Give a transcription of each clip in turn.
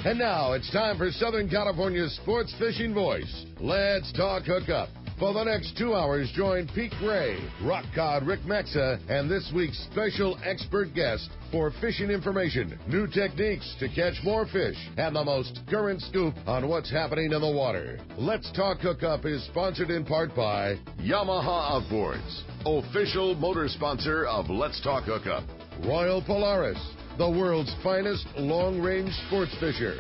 And now it's time for Southern California's sports fishing voice. Let's talk hookup. For the next 2 hours, join Pete Gray, rock cod Rick Maxa, and this week's special expert guest for fishing information, new techniques to catch more fish, and the most current scoop on what's happening in the water. Let's Talk Hookup is sponsored in part by Yamaha Outboards, official motor sponsor of Let's Talk Hookup. Royal Polaris, the world's finest long-range sports fisher.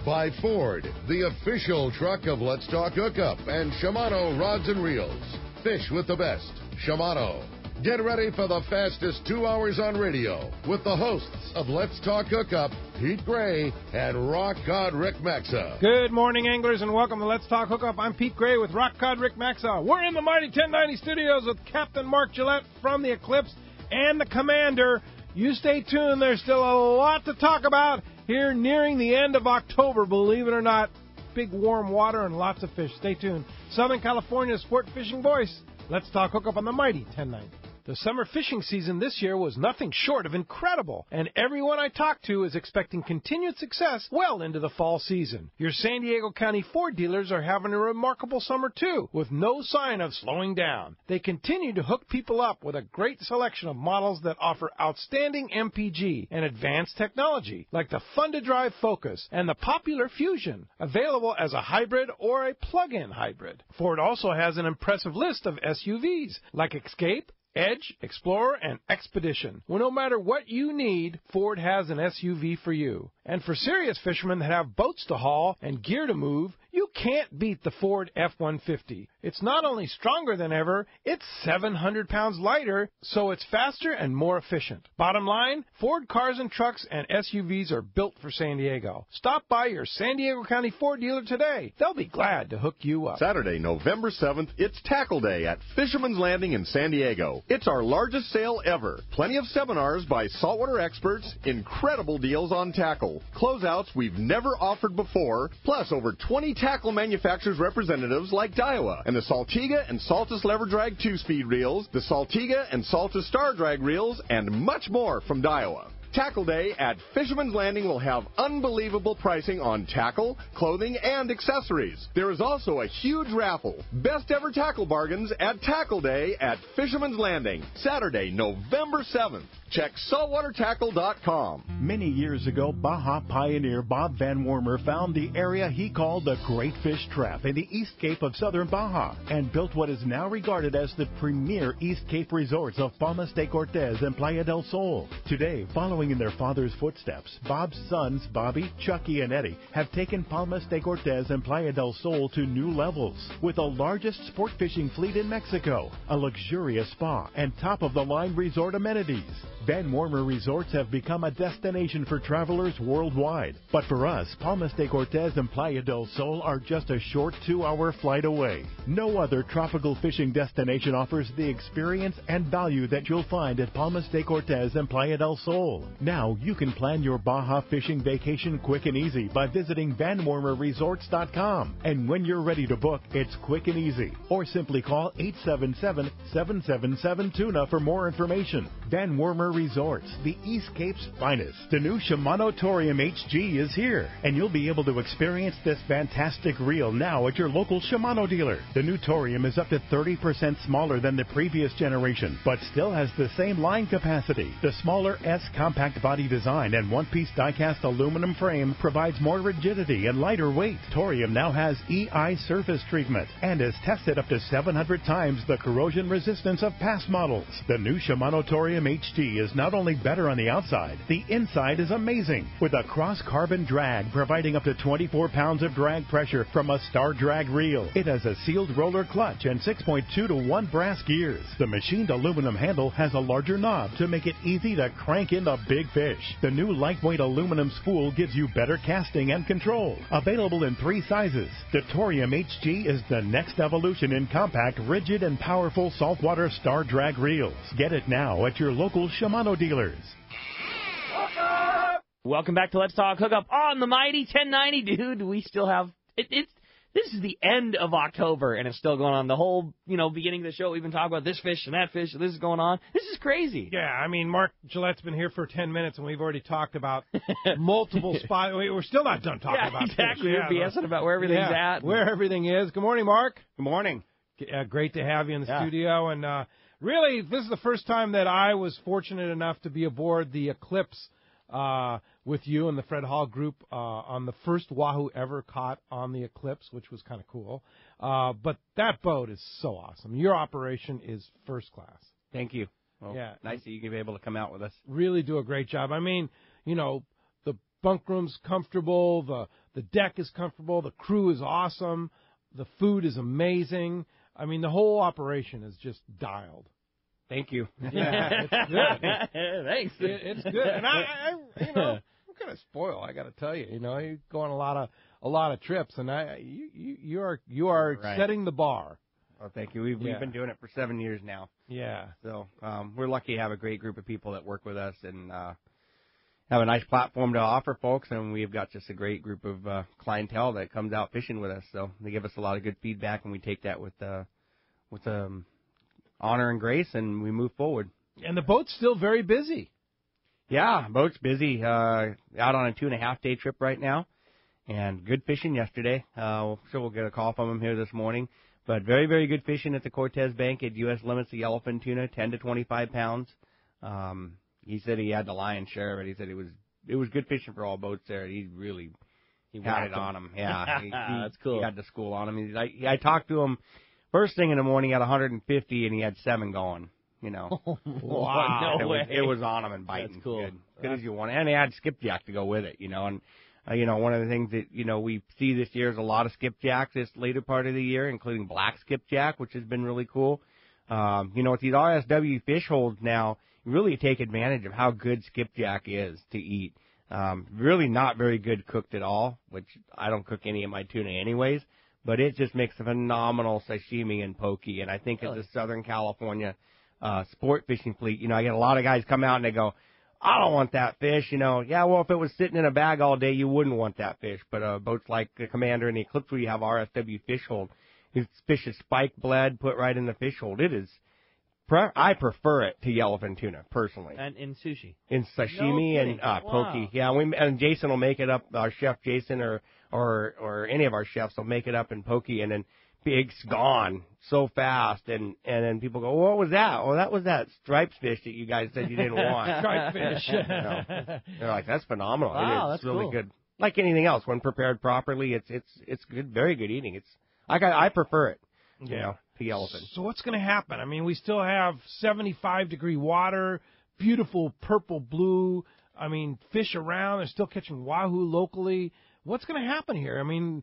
By Ford, the official truck of Let's Talk Hookup, and Shimano Rods and Reels. Fish with the best. Shimano. Get ready for the fastest 2 hours on radio with the hosts of Let's Talk Hookup, Pete Gray and Rock Cod Rick Maxa. Good morning, anglers, and welcome to Let's Talk Hookup. I'm Pete Gray with Rock Cod Rick Maxa. We're in the mighty 1090 studios with Captain Mark Gillette from the Eclipse and the Commander. You stay tuned. There's still a lot to talk about here nearing the end of October, believe it or not. Big warm water and lots of fish. Stay tuned. Southern California's sport fishing voice. Let's Talk Hookup on the mighty 1090. The summer fishing season this year was nothing short of incredible, and everyone I talked to is expecting continued success well into the fall season. Your San Diego County Ford dealers are having a remarkable summer too, with no sign of slowing down. They continue to hook people up with a great selection of models that offer outstanding MPG and advanced technology, like the fun-to-drive Focus and the popular Fusion, available as a hybrid or a plug-in hybrid. Ford also has an impressive list of SUVs, like Escape, Edge, Explorer, and Expedition. Well, no matter what you need, Ford has an SUV for you. And for serious fishermen that have boats to haul and gear to move, you can't beat the Ford F-150. It's not only stronger than ever, it's 700 pounds lighter, so it's faster and more efficient. Bottom line, Ford cars and trucks and SUVs are built for San Diego. Stop by your San Diego County Ford dealer today. They'll be glad to hook you up. Saturday, November 7th, it's Tackle Day at Fisherman's Landing in San Diego. It's our largest sale ever. Plenty of seminars by saltwater experts, incredible deals on tackle, closeouts we've never offered before, plus over 20 tackle manufacturers representatives like Daiwa, and the Saltiga and Saltus Lever Drag 2-speed reels, the Saltiga and Saltus Star Drag reels, and much more from Daiwa. Tackle Day at Fisherman's Landing will have unbelievable pricing on tackle, clothing, and accessories. There is also a huge raffle. Best ever tackle bargains at Tackle Day at Fisherman's Landing, Saturday, November 7th. Check saltwatertackle.com. Many years ago, Baja pioneer Bob Van Wormer found the area he called the Great Fish Trap in the East Cape of southern Baja and built what is now regarded as the premier East Cape resorts of Palmas de Cortez and Playa del Sol. Today, following in their father's footsteps, Bob's sons, Bobby, Chucky, and Eddie, have taken Palmas de Cortez and Playa del Sol to new levels with the largest sport fishing fleet in Mexico, a luxurious spa, and top-of-the-line resort amenities. Van Wormer Resorts have become a destination for travelers worldwide. But for us, Palmas de Cortez and Playa del Sol are just a short 2-hour flight away. No other tropical fishing destination offers the experience and value that you'll find at Palmas de Cortez and Playa del Sol. Now you can plan your Baja fishing vacation quick and easy by visiting VanWormerResorts.com. And when you're ready to book, it's quick and easy. Or simply call 877-777-TUNA for more information. Van Wormer Resorts, the East Cape's finest. The new Shimano Torium HG is here, and you'll be able to experience this fantastic reel now at your local Shimano dealer. The new Torium is up to 30% smaller than the previous generation, but still has the same line capacity. The smaller S compact body design and one-piece die-cast aluminum frame provides more rigidity and lighter weight. Torium now has EI surface treatment and is tested up to 700 times the corrosion resistance of past models. The new Shimano Torium HG is not only better on the outside, the inside is amazing, with a cross-carbon drag providing up to 24 pounds of drag pressure from a Star Drag reel. It has a sealed roller clutch and 6.2 to 1 brass gears. The machined aluminum handle has a larger knob to make it easy to crank in the big fish. The new lightweight aluminum spool gives you better casting and control. Available in 3 sizes, the Torium HG is the next evolution in compact, rigid, and powerful saltwater Star Drag reels. Get it now at your local Shimano dealers. Welcome back to Let's Talk Hookup on the mighty 1090, dude. We still have it's this is the end of October, and it's still going on. The whole, beginning of the show, we've been talking about this fish and that fish, and this is going on. This is crazy. Yeah, I mean, Mark Gillette's been here for 10 minutes, and we've already talked about multiple spots. We're still not done talking about exactly. fish. We're BSing about where everything's at. Where everything is. Good morning, Mark. Good morning. Great to have you in the studio. And really, this is the first time that I was fortunate enough to be aboard the Eclipse with you and the Fred Hall group on the first wahoo ever caught on the Eclipse, which was kind of cool. But that boat is so awesome. Your operation is first class. Thank you. Well, nice that you can be able to come out with us. Really do a great job. I mean, the bunk room's comfortable, the deck is comfortable, the crew is awesome, the food is amazing. I mean, the whole operation is just dialed. Thank you. Yeah, it's good. Thanks. It's good. And I'm kind of spoiled. I got to tell you, you go on a lot of trips, and you are right. setting the bar. Well, thank you. We've been doing it for 7 years now. Yeah. So we're lucky to have a great group of people that work with us and have a nice platform to offer folks, and we've got just a great group of clientele that comes out fishing with us. So they give us a lot of good feedback, and we take that with honor and grace, and we move forward. And the boat's still very busy. Yeah, boat's busy. Out on a 2.5-day trip right now, and good fishing yesterday. Sure we'll get a call from him here this morning. But very, very good fishing at the Cortez Bank at U.S. limits of yellowfin tuna, 10 to 25 pounds. He said he had the lion's share of it. He said it was good fishing for all boats there. He had it on him. Yeah, that's cool. He got the school on him. I talked to him first thing in the morning at 150, and he had 7 going. Wow, no way. It was on him and biting. That's cool. Good as you want. And he had skipjack to go with it. And one of the things that we see this year is a lot of skipjacks this later part of the year, including black skipjack, which has been really cool. With these RSW fish holds now, you really take advantage of how good skipjack is to eat. Really not very good cooked at all, which I don't cook any of my tuna anyways, but it just makes a phenomenal sashimi and poke. And I think as a Southern California sport fishing fleet, I get a lot of guys come out and they go, I don't want that fish, Yeah, well, if it was sitting in a bag all day, you wouldn't want that fish. But boats like the Commander and the Eclipse, where you have RSW fish hold, this fish is spike bled, put right in the fish hold. It is. I prefer it to yellowfin tuna, personally. And in sushi. In sashimi and poke. Yeah, and Jason will make it up, our chef Jason or any of our chefs will make it up in poke, and then it's gone so fast. And then people go, well, what was that? Well, that was that striped fish that you guys said you didn't want. Striped fish. They're like, that's phenomenal. Wow, it's that's really cool. good. Like anything else, when prepared properly, it's good, very good eating. I prefer it, to yellowfin. So what's going to happen? I mean, we still have 75-degree water, beautiful purple blue. I mean, fish around. They're still catching wahoo locally. What's going to happen here? I mean,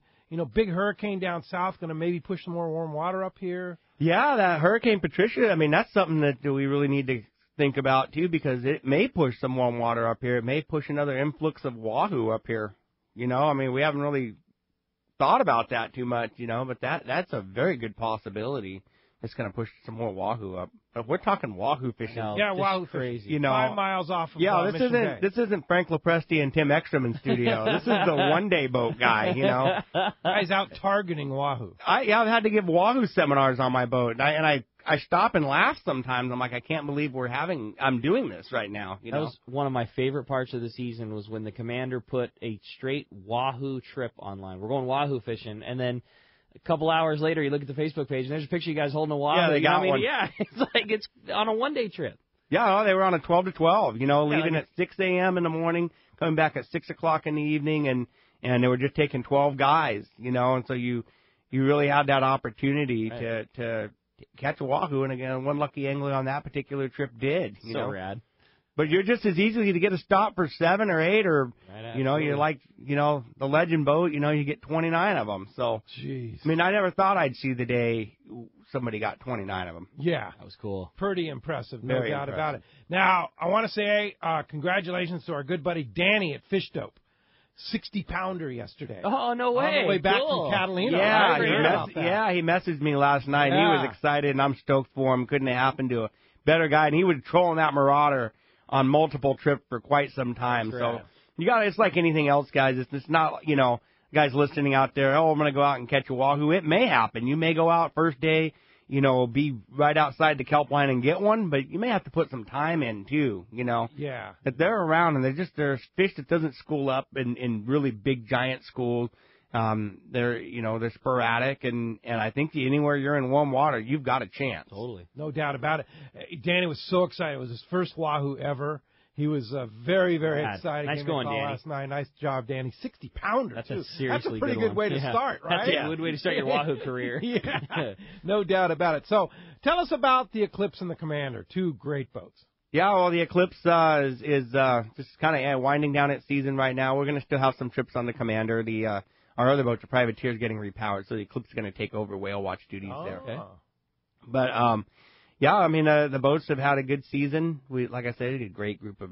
big hurricane down south going to maybe push some more warm water up here. Yeah, that Hurricane Patricia, I mean, that's something that we really need to think about, too, because it may push some warm water up here. It may push another influx of wahoo up here. I mean, we haven't really thought about that too much, but that's a very good possibility. It's going to push some more wahoo up. But we're talking wahoo fishing. Yeah, wahoo crazy. 5 miles off of Mission Bay. This isn't Frank Lopresti and Tim Ekstrom in studio. This is the one-day boat guy, Guy's out targeting wahoo. I've had to give wahoo seminars on my boat, and I stop and laugh sometimes. I'm like, I can't believe I'm doing this right now. That was one of my favorite parts of the season, was when the Commander put a straight wahoo trip online. We're going wahoo fishing, and then a couple hours later, you look at the Facebook page, and there's a picture of you guys holding a wahoo. Yeah, they got one. Yeah, it's like it's on a one-day trip. Yeah, they were on a 12 to 12, leaving at 6 a.m. in the morning, coming back at 6 o'clock in the evening, and they were just taking 12 guys, and so you really had that opportunity to catch a wahoo, and again, one lucky angler on that particular trip did. So rad. But you're just as easily to get a stop for 7 or 8, or you're like the Legend boat. You get 29 of them. So, jeez. I mean, I never thought I'd see the day somebody got 29 of them. Yeah, that was cool. Pretty impressive, no Very doubt impressive. about it. Now, I want to say congratulations to our good buddy Danny at Fish Dope. 60-pounder yesterday. Oh, no way. On the way back Cool. from Catalina. Yeah, he messaged me last night. Yeah. He was excited, and I'm stoked for him. Couldn't have happened to a better guy. And he was trolling that Marauder on multiple trips for quite some time. That's So right. it's like anything else, guys. It's not, guys listening out there, I'm going to go out and catch a wahoo. It may happen. You may go out first day, be right outside the kelp line and get one, but you may have to put some time in too, Yeah. If they're around and there's fish that doesn't school up in really big giant schools. They're sporadic, and I think anywhere you're in warm water, you've got a chance. Totally. No doubt about it. Danny was so excited. It was his first wahoo ever. He was very, very excited. Nice going, Danny. Last night. Nice job, Danny. 60-pounder, That's too. a seriously That's a pretty good way to start, right? That's a good way to start your wahoo career. Yeah, no doubt about it. So tell us about the Eclipse and the Commander, two great boats. Yeah, well, the Eclipse is just kind of winding down its season right now. We're going to still have some trips on the Commander. Our other boats, the Privateer, is getting repowered, so the Eclipse is going to take over whale watch duties there. Okay. But, the boats have had a good season. Like I said, a great group of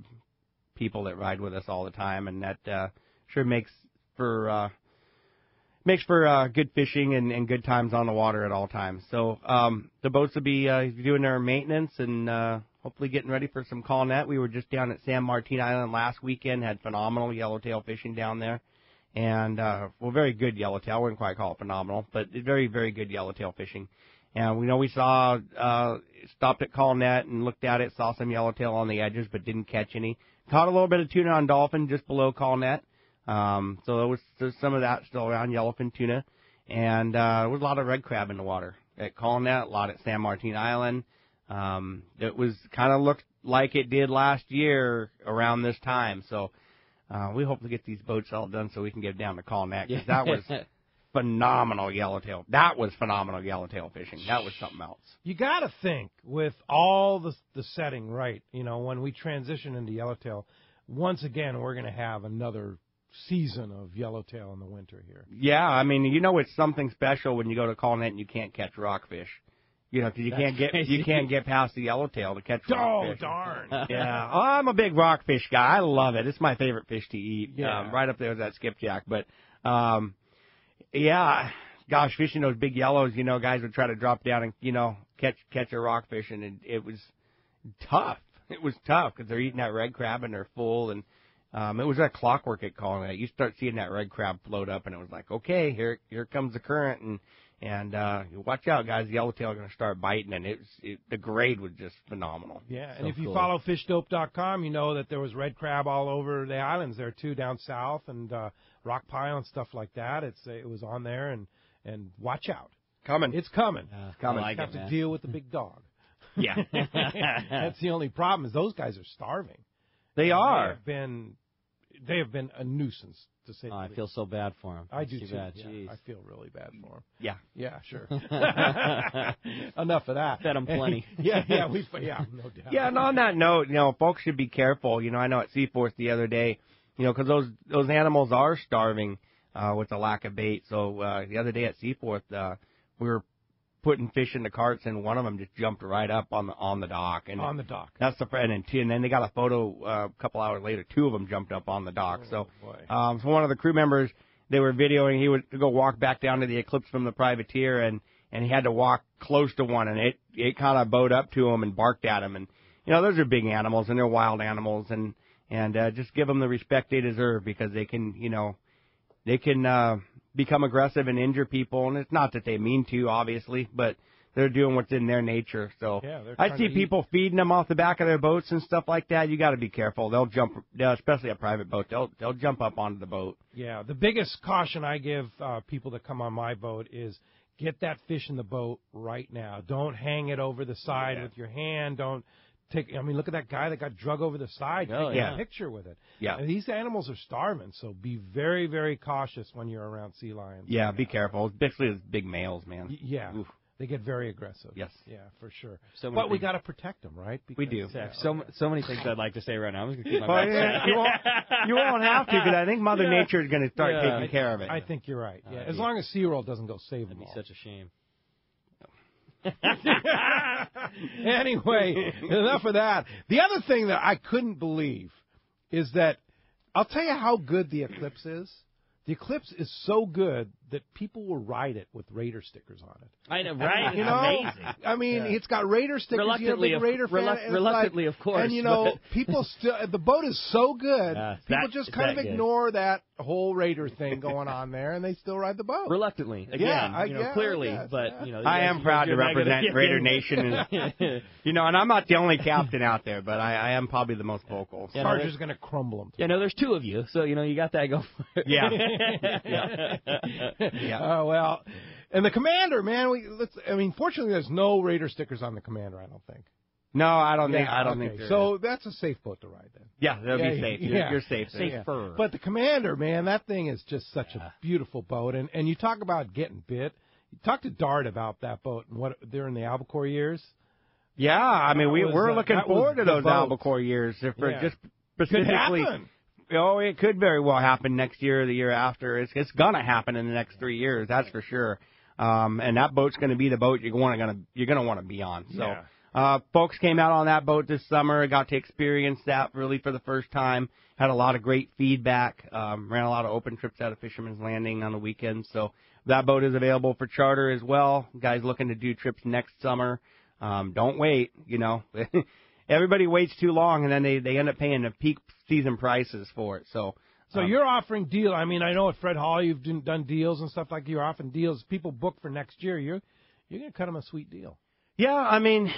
people that ride with us all the time, and that sure makes for good fishing and good times on the water at all times. So the boats will be doing their maintenance and hopefully getting ready for some call net. We were just down at San Martin Island last weekend, had phenomenal yellowtail fishing down there. And, very good yellowtail. I wouldn't quite call it phenomenal, but very, very good yellowtail fishing. And we saw, stopped at Call Net and looked at it, saw some yellowtail on the edges, but didn't catch any. Caught a little bit of tuna on dolphin just below Call Net. So there's some of that still around, yellowfin tuna. And, there was a lot of red crab in the water at Call Net, a lot at San Martin Island. It was kind of looked like it did last year around this time. So, we hope to get these boats all done so we can get down to Call Net, because that was phenomenal yellowtail. That was phenomenal yellowtail fishing. That was something else. You got to think, with all the setting right, when we transition into yellowtail, once again, we're going to have another season of yellowtail in the winter here. Yeah, it's something special when you go to Call Net and you can't catch rockfish. Because you can't get past the yellowtail to catch rockfish. Oh, darn. Yeah. Oh, I'm a big rockfish guy. I love it. It's my favorite fish to eat. Yeah. Right up there with that skipjack. But, gosh, fishing those big yellows, guys would try to drop down and, catch a rockfish, and it was tough. It was tough because they're eating that red crab and they're full, and it was that clockwork at Calling It. You start seeing that red crab float up, and it was like, okay, here comes the current, and watch out, guys. The yellowtail are going to start biting, and the grade was just phenomenal. Yeah, and if you follow fishdope.com, you know that there was red crab all over the islands there too, down south, and rock pile and stuff like that. It was on there, and watch out. It's coming. It's coming. Like you have to deal with the big dog. Yeah. That's the only problem, is those guys are starving. They are. They have been a nuisance, to say the least. I feel so bad for him. I do too. Bad. Yeah, I feel really bad for him. Yeah. Yeah, sure. Enough of that. Fed him plenty. yeah, no doubt. Yeah, and on that note, folks should be careful. I know at Seaforth the other day, because those animals are starving with the lack of bait. So the other day at Seaforth, we were putting fish in the carts, and one of them just jumped right up on the dock. And on the dock. That's the friend, and then they got a photo a couple hours later. Two of them jumped up on the dock. Oh, so one of the crew members, they were videoing. He would go walk back down to the Eclipse from the Privateer, and he had to walk close to one, and it kind of bowed up to him and barked at him. And those are big animals, and they're wild animals, and just give them the respect they deserve, because they can become aggressive and injure people, and it's not that they mean to, obviously, but they're doing what's in their nature. So I see people feeding them off the back of their boats and stuff like that. You got to be careful. They'll jump, especially a private boat. They'll jump up onto the boat. Yeah, the biggest caution I give people that come on my boat is get that fish in the boat right now. Don't hang it over the side with your hand. Don't look at that guy that got drug over the side. Take a picture with it. Yeah. And these animals are starving, so be very, very cautious when you're around sea lions. Yeah, be careful. Especially as big males, man. Yeah. Oof. They get very aggressive. Yes. Yeah, for sure. But we got to protect them, right? Because, we do. So many things I'd like to say right now. I'm just going to keep my mouth shut. You won't have to, because I think Mother Nature is going to start taking care of it. I think you're right. Yeah. As long as SeaWorld doesn't go save them all. That'd be such a shame. Anyway, enough of that. The other thing that I couldn't believe is that I'll tell you how good the Eclipse is. The Eclipse is so good that people will ride it with Raider stickers on it. I know, right? You know, amazing. I mean, it's got Raider stickers. Reluctantly, you know, big Raider fan, reluctantly, of course. And you know, people still. The boat is so good. People just kind of ignore that whole Raider thing going on there, and they still ride the boat. Reluctantly, again, clearly, but you know, I am proud to represent Raider Nation, and you know, and I'm not the only captain out there, but I am probably the most vocal. So. Sarge's going to crumble them. Yeah, no, there's two of you, so you know you got that going. Yeah. Well, and the Commander, man. Fortunately, there's no Raider stickers on the Commander. I don't think. No, I don't think. So that's a safe boat to ride then. Yeah, that'll be safe. You're safe. Safer. But the Commander, man, that thing is just such a beautiful boat. And you talk about getting bit. You talk to Dart about that boat and what during the albacore years. Yeah, I mean we're looking forward to those albacore years. Just specifically. Could happen. Oh, it could very well happen next year or the year after. It's gonna happen in the next 3 years, that's for sure. And that boat's gonna be the boat you're gonna want to be on. So, folks came out on that boat this summer, got to experience that really for the first time. Had a lot of great feedback. Ran a lot of open trips out of Fisherman's Landing on the weekends. So that boat is available for charter as well. Guys looking to do trips next summer. Don't wait. You know, everybody waits too long, and then they end up paying the peak season prices for it. So you're offering deal. I mean, I know at Fred Hall you've done deals and stuff like you're offering deals. People book for next year. You're going to cut them a sweet deal. Yeah, I mean,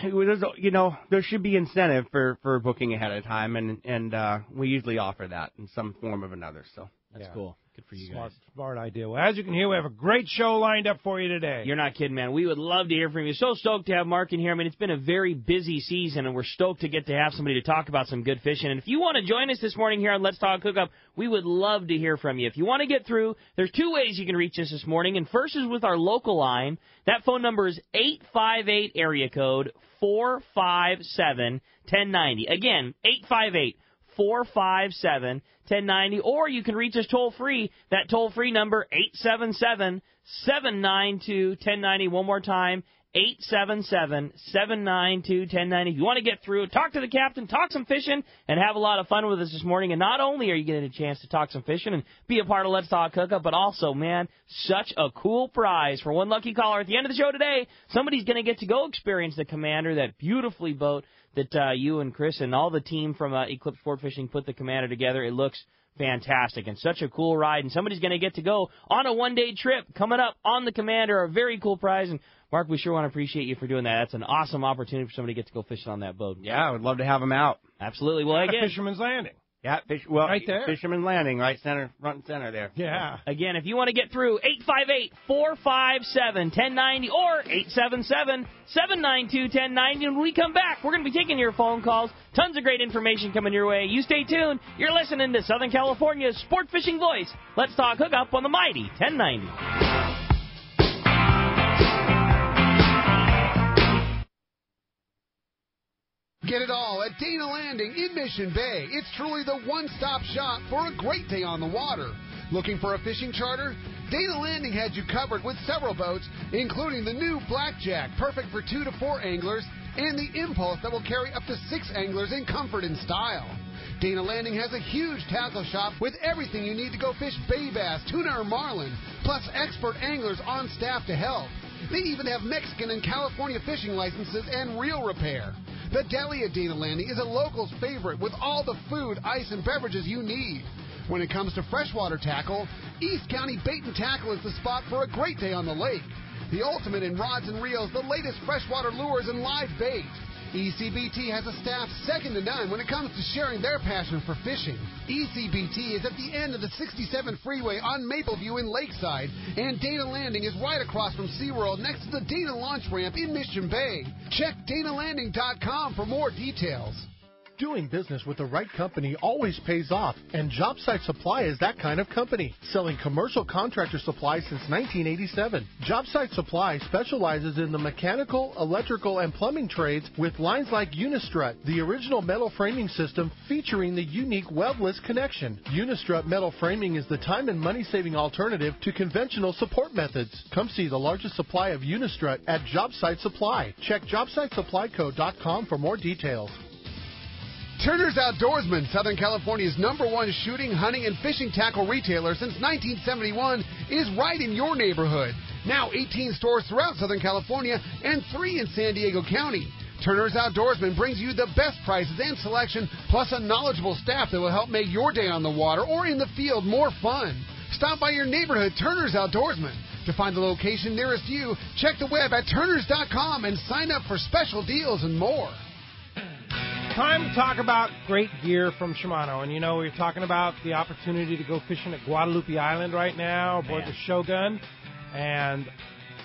there should be incentive for booking ahead of time, and we usually offer that in some form or another. So that's cool. Good for you guys. Smart idea. Well, as you can hear, we have a great show lined up for you today. You're not kidding, man. We would love to hear from you. So stoked to have Mark in here. I mean, it's been a very busy season, and we're stoked to get to have somebody to talk about some good fishing. And if you want to join us this morning here on Let's Talk Hookup, we would love to hear from you. If you want to get through, there's two ways you can reach us this morning. And first is with our local line. That phone number is 858 area code 457-1090. Again, 858-457-1090, or you can reach us toll-free. That toll-free number, 877-792-1090. One more time, 877-792-1090. If you want to get through, talk to the captain, talk some fishing, and have a lot of fun with us this morning. And not only are you getting a chance to talk some fishing and be a part of Let's Talk Hookup, but also, man, such a cool prize. For one lucky caller at the end of the show today, somebody's going to get to go experience the Commander, that beautifully boat that you and Chris and all the team from Eclipse Sport Fishing put the Commander together. It looks fantastic and such a cool ride, and somebody's going to get to go on a one-day trip coming up on the Commander, a very cool prize. And Mark, we sure want to appreciate you for doing that. That's an awesome opportunity for somebody to get to go fishing on that boat. Yeah, I would love to have them out. Absolutely. Well, again, Fisherman's Landing. Yeah, right there. Fisherman's Landing, right front and center there. Yeah. Again, if you want to get through, 858-457-1090 or 877-792-1090. When we come back, we're going to be taking your phone calls. Tons of great information coming your way. You stay tuned. You're listening to Southern California's sport fishing voice. Let's Talk Hookup on the mighty 1090. Get it all at Dana Landing in Mission Bay. It's truly the one-stop shop for a great day on the water. Looking for a fishing charter? Dana Landing had you covered with several boats, including the new Blackjack, perfect for 2 to 4 anglers, and the Impulse that will carry up to 6 anglers in comfort and style. Dana Landing has a huge tackle shop with everything you need to go fish bay bass, tuna, or marlin, plus expert anglers on staff to help. They even have Mexican and California fishing licenses and reel repair. The deli at Dana Landing is a local's favorite with all the food, ice, and beverages you need. When it comes to freshwater tackle, East County Bait and Tackle is the spot for a great day on the lake. The ultimate in rods and reels, the latest freshwater lures and live bait. ECBT has a staff second to none when it comes to sharing their passion for fishing. ECBT is at the end of the 67 freeway on Mapleview in Lakeside, and Dana Landing is right across from SeaWorld next to the Dana Launch Ramp in Mission Bay. Check DanaLanding.com for more details. Doing business with the right company always pays off, and JobSite Supply is that kind of company, selling commercial contractor supplies since 1987. JobSite Supply specializes in the mechanical, electrical, and plumbing trades with lines like Unistrut, the original metal framing system featuring the unique webless connection. Unistrut metal framing is the time and money-saving alternative to conventional support methods. Come see the largest supply of Unistrut at JobSite Supply. Check JobSiteSupplyCo.com for more details. Turner's Outdoorsman, Southern California's #1 shooting, hunting, and fishing tackle retailer since 1971, is right in your neighborhood. Now 18 stores throughout Southern California and 3 in San Diego County. Turner's Outdoorsman brings you the best prices and selection, plus a knowledgeable staff that will help make your day on the water or in the field more fun. Stop by your neighborhood Turner's Outdoorsman. To find the location nearest you, check the web at turners.com and sign up for special deals and more. Time to talk about great gear from Shimano. And, we're talking about the opportunity to go fishing at Guadalupe Island right now aboard the Shogun. And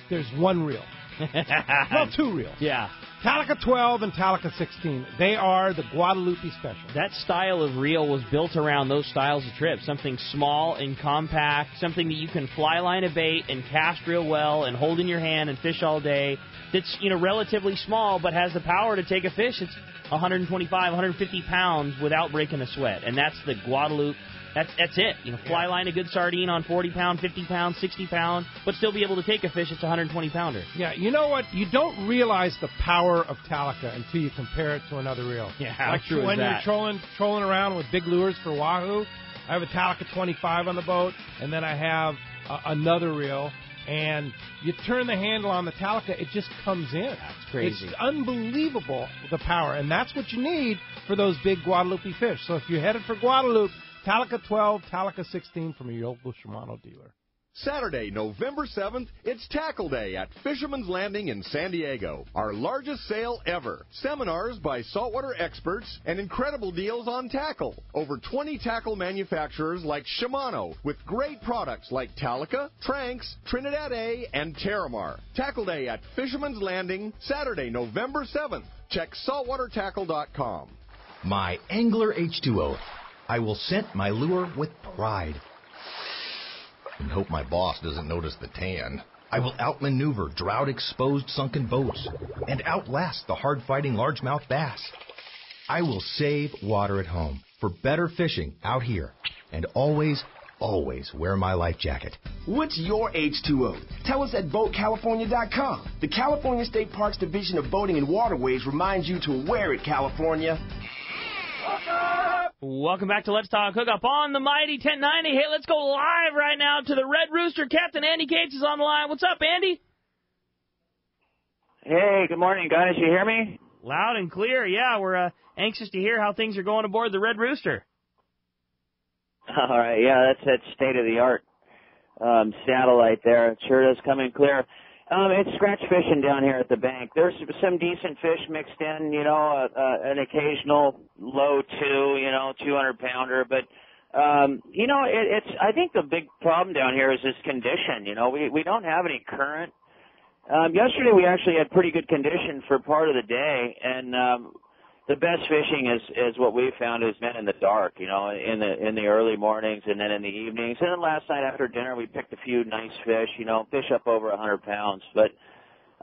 there's one reel. Well, 2 reels. Yeah. Talica 12 and Talica 16. They are the Guadalupe special. That style of reel was built around those styles of trips. Something small and compact, something that you can fly line a bait and cast real well and hold in your hand and fish all day. That's, relatively small but has the power to take a fish that's 125, 150 pounds without breaking a sweat. And that's the Guadalupe. That's it. Fly line a good sardine on 40 pound, 50 pound, 60 pound, but still be able to take a fish that's 120 pounder. Yeah, you know what? You don't realize the power of Talica until you compare it to another reel. Yeah, how true when is that? You're trolling around with big lures for wahoo. I have a Talica 25 on the boat, and then I have another reel. And you turn the handle on the Talica, it just comes in. That's crazy. It's unbelievable, the power. And that's what you need for those big Guadalupe fish. So if you're headed for Guadalupe, Talica 12, Talica 16 from your local Shimano dealer. Saturday, November 7th, it's Tackle Day at Fisherman's Landing in San Diego. Our largest sale ever. Seminars by saltwater experts and incredible deals on tackle. Over 20 tackle manufacturers like Shimano with great products like Talica, Tranx, Trinidad A, and Terramar. Tackle Day at Fisherman's Landing, Saturday, November 7th. Check saltwatertackle.com. My Angler H2O. I will scent my lure with pride. And hope my boss doesn't notice the tan. I will outmaneuver drought-exposed sunken boats and outlast the hard-fighting largemouth bass. I will save water at home for better fishing out here and always wear my life jacket. What's your H2O? Tell us at BoatCalifornia.com. The California State Parks Division of Boating and Waterways reminds you to wear it, California. Welcome back to Let's Talk Hookup on the Mighty 1090. Hey, let's go live right now to the Red Rooster. Captain Andy Cates is on the line. What's up, Andy? Hey, good morning, guys. You hear me? Loud and clear. Yeah, we're anxious to hear how things are going aboard the Red Rooster. All right, yeah, that's state-of-the-art satellite there. It sure does come in clear. It's scratch fishing down here at the bank. There's some decent fish mixed in, an occasional low 200-pounder. But, it's. I think the big problem down here is this condition. We don't have any current. Yesterday we actually had pretty good condition for part of the day, and the best fishing is what we found has been in the dark, in the early mornings and then in the evenings. And then last night after dinner we picked a few nice fish, fish up over 100 pounds. But,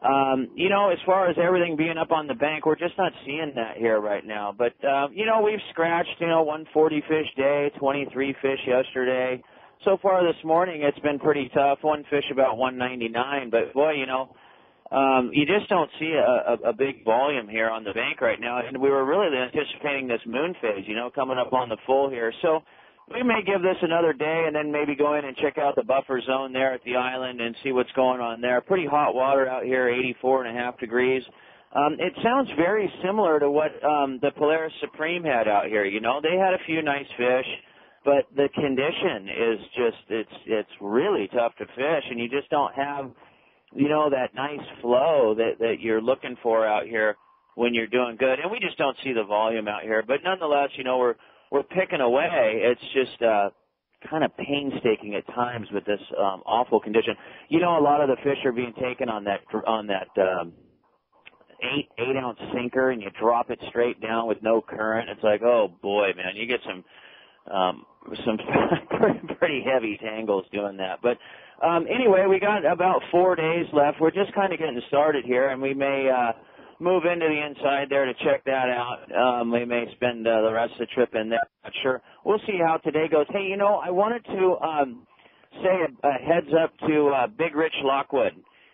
as far as everything being up on the bank, we're just not seeing that here right now. But, we've scratched, 140 fish day, 23 fish yesterday. So far this morning it's been pretty tough. One fish about 199, but boy, you just don't see a big volume here on the bank right now, and we were really anticipating this moon phase, coming up on the full here. So we may give this another day and then maybe go in and check out the buffer zone there at the island and see what's going on there. Pretty hot water out here, 84.5 degrees. It sounds very similar to what the Polaris Supreme had out here. They had a few nice fish, but the condition is just, it's really tough to fish, and you just don't have that nice flow that you're looking for out here when you're doing good. And we just don't see the volume out here. But nonetheless, we're picking away. It's just kind of painstaking at times with this awful condition. A lot of the fish are being taken on that 8-ounce sinker, and you drop it straight down with no current. It's like, oh boy, man, you get some pretty heavy tangles doing that. But anyway, we got about 4 days left. We're just kind of getting started here, and we may move into the inside there to check that out. We may spend the rest of the trip in there. Not sure. We'll see how today goes. Hey, I wanted to say a heads up to Big Rich Lockwood.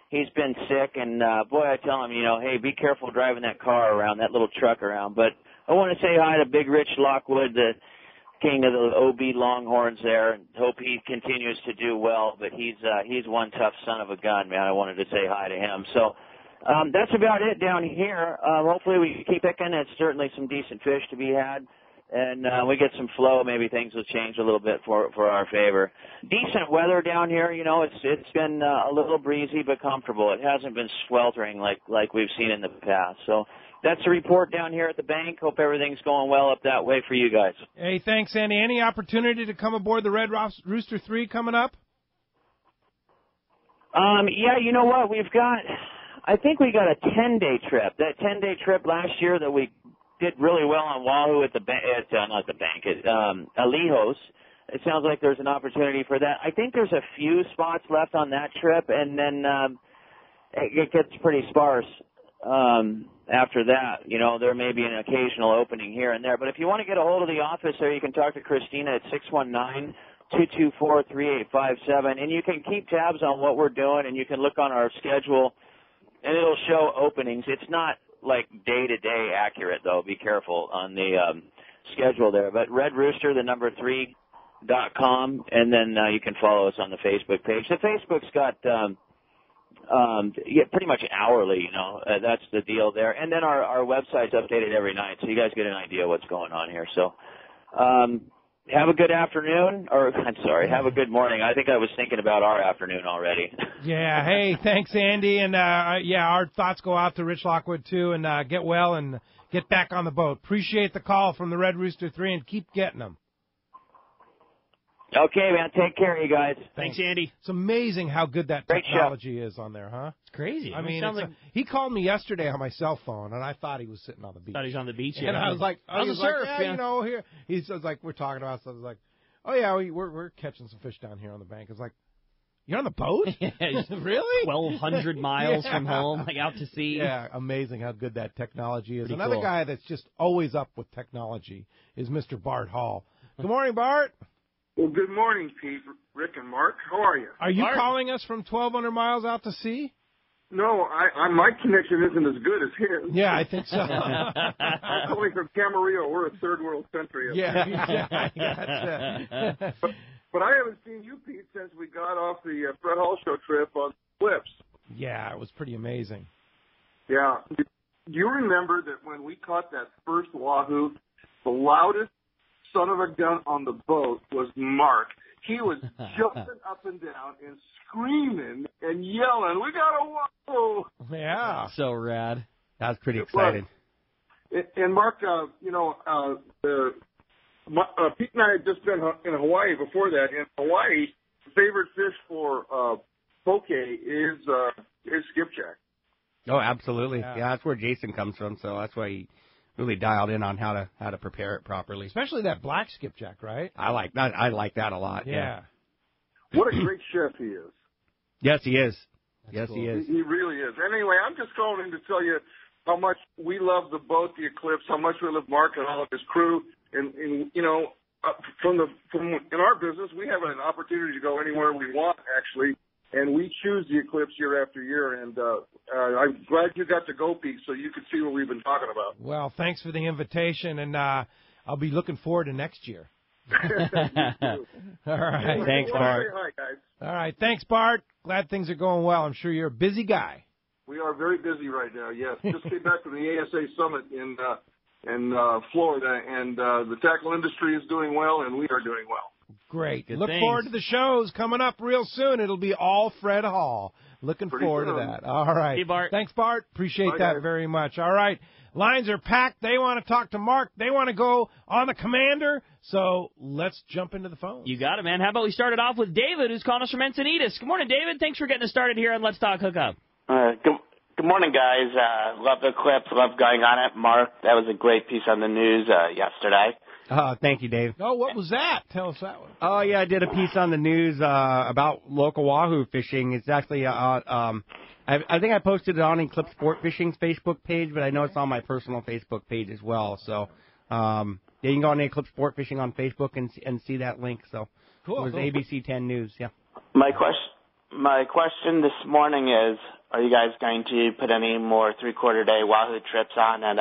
He's been sick, and boy, I tell him, hey, be careful driving that car around, that little truck around. But I want to say hi to Big Rich Lockwood, the king of the OB Longhorns there, and hope he continues to do well. But he's one tough son of a gun, man. I wanted to say hi to him. So that's about it down here. Hopefully we keep picking. It's certainly some decent fish to be had. And we get some flow, maybe things will change a little bit for our favor. Decent weather down here, you know. It's been a little breezy but comfortable. It hasn't been sweltering like we've seen in the past. So that's the report down here at the bank. Hope everything's going well up that way for you guys. Hey, thanks, Andy. Any opportunity to come aboard the Red Rooster 3 coming up? Yeah, you know what? I think we got a 10-day trip. That 10-day trip last year that we did really well on Wahoo at Alejos. It sounds like there's an opportunity for that. I think there's a few spots left on that trip, and then it gets pretty sparse after that. You know, there may be an occasional opening here and there. But if you want to get a hold of the office there, you can talk to Christina at 619-224-3857, and you can keep tabs on what we're doing, and you can look on our schedule, and it'll show openings. It's not like day-to-day accurate, though. Be careful on the schedule there. But Red Rooster, the number 3.com, and then you can follow us on the Facebook page. The Facebook's got pretty much hourly, you know. That's the deal there. And then our website's updated every night, so you guys get an idea what's going on here. So have a good afternoon, have a good morning. I think I was thinking about our afternoon already. Yeah, hey, thanks, Andy. And, our thoughts go out to Rich Lockwood, too, and get well and get back on the boat. Appreciate the call from the Red Rooster 3, and keep getting them. Okay, man. Take care, you guys. Thanks, Andy. It's amazing how good that technology is on there, huh? It's crazy. I mean, he called me yesterday on my cell phone, and I thought he was sitting on the beach. Thought he was on the beach, yeah. And I was like, surf, yeah, you know, here. He says, like, we're talking about stuff. I was like, oh, yeah, we're catching some fish down here on the bank. It's like, you're on the boat? Really? 1,200 miles from home, like out to sea. Yeah, amazing how good that technology is. Pretty Another cool. guy that's just always up with technology is Mr. Bart Hall. Good morning, Bart. Well, good morning, Pete, Rick, and Mark. How are you? Are you calling us from 1,200 miles out to sea? No, my connection isn't as good as his. Yeah, I think so. I'm calling from Camarillo. We're a third world country. Yeah, I gotcha. But I haven't seen you, Pete, since we got off the Fred Hall Show trip on Eclipse. Yeah, it was pretty amazing. Yeah. Do you remember that when we caught that first wahoo, the loudest son of a gun on the boat was Mark? He was jumping up and down and screaming and yelling, "We got a wahoo!" Yeah. So rad. That was pretty exciting. And Mark, Pete and I had just been in Hawaii before that. In Hawaii, the favorite fish for poke is skipjack. Oh, absolutely. Yeah, that's where Jason comes from, so that's why he really dialed in on how to prepare it properly. Especially that black skipjack, right? I like that. I like that a lot. Yeah. What a great chef he is. Yes, he is. That's cool. He is. He really is. Anyway, I'm just calling in to tell you how much we love the boat, the Eclipse, how much we love Mark and all of his crew. And you know, from in our business, we have an opportunity to go anywhere we want, actually, and we choose the Eclipse year after year. And I'm glad you got to go, Pete, so you could see what we've been talking about. Well, thanks for the invitation, and I'll be looking forward to next year. All right. Thanks, Bart. Hi, guys. All right. Thanks, Bart. Glad things are going well. I'm sure you're a busy guy. We are very busy right now, yes. Just came back from the ASA Summit in Florida, and the tackle industry is doing well, and we are doing well. Great. Look forward to the shows coming up real soon. It'll be all Fred Hall. Looking forward to that. All right. Hey, Bart. Thanks, Bart. Appreciate that guys. very much. All right. Lines are packed. They want to talk to Mark. They want to go on the Commander. So let's jump into the phone. You got it, man. How about we start it off with David, who's calling us from Encinitas. Good morning, David. Thanks for getting us started here on Let's Talk Hookup. Good morning, guys. Love the clips. Love going on it. Mark, that was a great piece on the news yesterday. Thank you, Dave. Oh, what was that? Tell us that one. Oh, yeah, I did a piece on the news about local wahoo fishing. It's actually I think I posted it on Eclipse Sport Fishing's Facebook page, but I know it's on my personal Facebook page as well. So yeah, you can go on Eclipse Sport Fishing on Facebook and see that link. So cool. It was ABC 10 News, yeah. My question this morning is, are you guys going to put any more 3/4 day wahoo trips on, and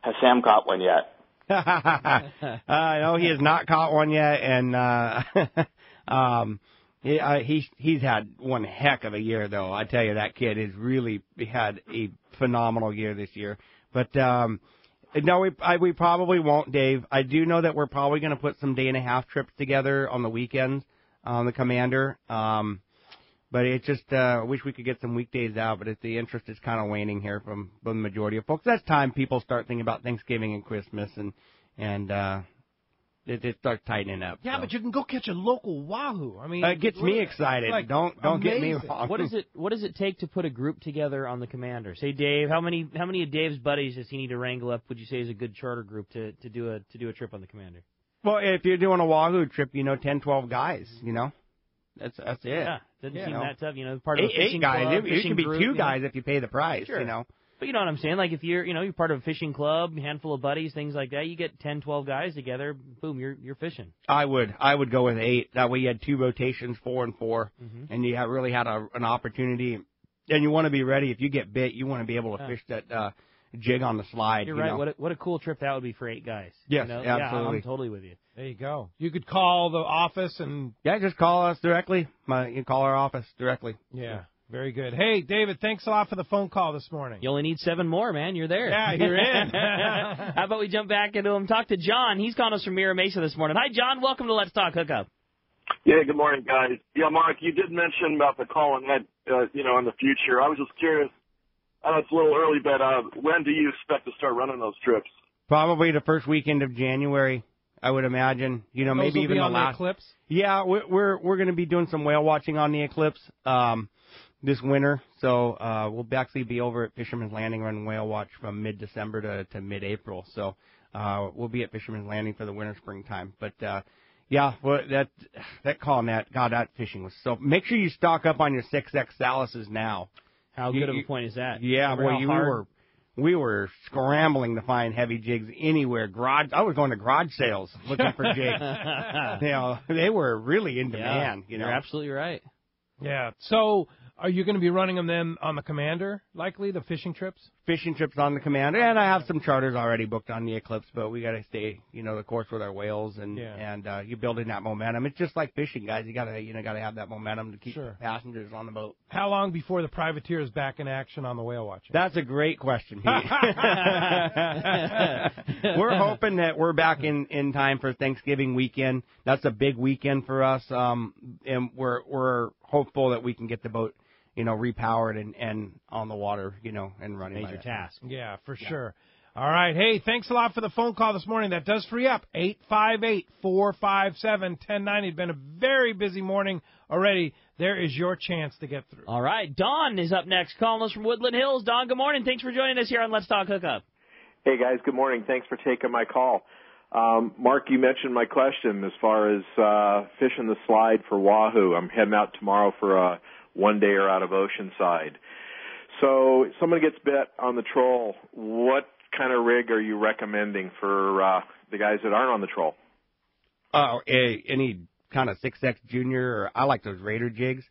has Sam caught one yet? No, he has not caught one yet, and he's had one heck of a year, though. I tell you, that kid has really had a phenomenal year this year. But no, we probably won't, Dave. I do know that we're probably going to put some day-and-a-half trips together on the weekends on the Commander. But it just wish we could get some weekdays out, but the interest is kind of waning here from the majority of folks. That's time people start thinking about Thanksgiving and Christmas, and it starts tightening up. Yeah, so. But you can go catch a local wahoo. I mean, it gets me excited. Like, don't get me wrong. What does it take to put a group together on the Commander? Say, Dave, how many of Dave's buddies does he need to wrangle up? Would you say is a good charter group to do a trip on the Commander? Well, if you're doing a wahoo trip, 10, 12 guys, That's it. Yeah, doesn't seem that tough. Part of a fishing eight guys. club, It can be group, two guys if you pay the price. Sure. But you know what I'm saying? Like if you're part of a fishing club, handful of buddies, things like that, you get 10, 12 guys together, boom, you're fishing. I would go with 8. That way you had 2 rotations, 4 and 4, and you really had an opportunity. And you want to be ready. If you get bit, you want to be able to fish that jig on the slide. You're right. What a cool trip that would be for 8 guys. Yes, absolutely. absolutely. Yeah, I'm totally with you. There you go. You could call the office and... Yeah, just call us directly. You can call our office directly. Yeah, very good. Hey, David, thanks a lot for the phone call this morning. You only need 7 more, man. You're there. Yeah, you're in. How about we jump back into him? Talk to John. He's calling us from Mira Mesa this morning. Hi, John. Welcome to Let's Talk Hookup. Yeah, good morning, guys. Yeah, Mark, you did mention about the call and head, in the future. I was just curious. I know it's a little early, but when do you expect to start running those trips? Probably the first weekend of January, I would imagine. Maybe even the last. Eclipse? Yeah, we're going to be doing some whale watching on the Eclipse this winter. So we'll actually be over at Fisherman's Landing running whale watch from mid-December to mid-April. So we'll be at Fisherman's Landing for the winter springtime. But yeah, well, that call, that fishing was so. Make sure you stock up on your 6X Saluses now. How good of a point is that? Yeah, we were scrambling to find heavy jigs anywhere. I was going to garage sales looking for jigs. They were really in demand. You're absolutely right. Yeah. So, are you going to be running them then on the Commander, likely, the fishing trips? Fishing trips on the Commander, and I have some charters already booked on the Eclipse, but we got to stay, the course with our whales, and you building that momentum. It's just like fishing, guys. You got to have that momentum to keep passengers on the boat. How long before the privateer is back in action on the whale watching? That's a great question, Pete. We're hoping that we're back in time for Thanksgiving weekend. That's a big weekend for us, and we're hopeful that we can get the boat repowered and on the water, and running. Major task. Yeah, for sure. All right. Hey, thanks a lot for the phone call this morning. That does free up 858-457-1090. It's been a very busy morning already. There is your chance to get through. All right. Don is up next, calling us from Woodland Hills. Don, good morning. Thanks for joining us here on Let's Talk Hookup. Hey, guys. Good morning. Thanks for taking my call. Mark, you mentioned my question as far as fishing the slide for wahoo. I'm heading out tomorrow for a one-dayer out of Oceanside. So someone gets bit on the troll. What kind of rig are you recommending for the guys that aren't on the troll? Oh, any kind of 6X Junior, or I like those Raider jigs.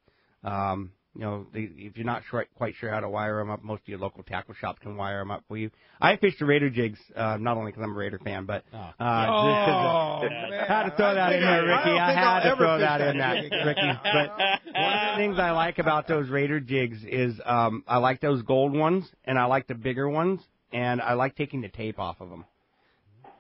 If you're not quite sure how to wire them up, most of your local tackle shops can wire them up for you. I fish the Raider jigs, not only because I'm a Raider fan, but I had to throw that in there, Ricky. I had to throw that in there, Ricky. But one of the things I like about those Raider jigs is I like those gold ones, and I like the bigger ones, and I like taking the tape off of them.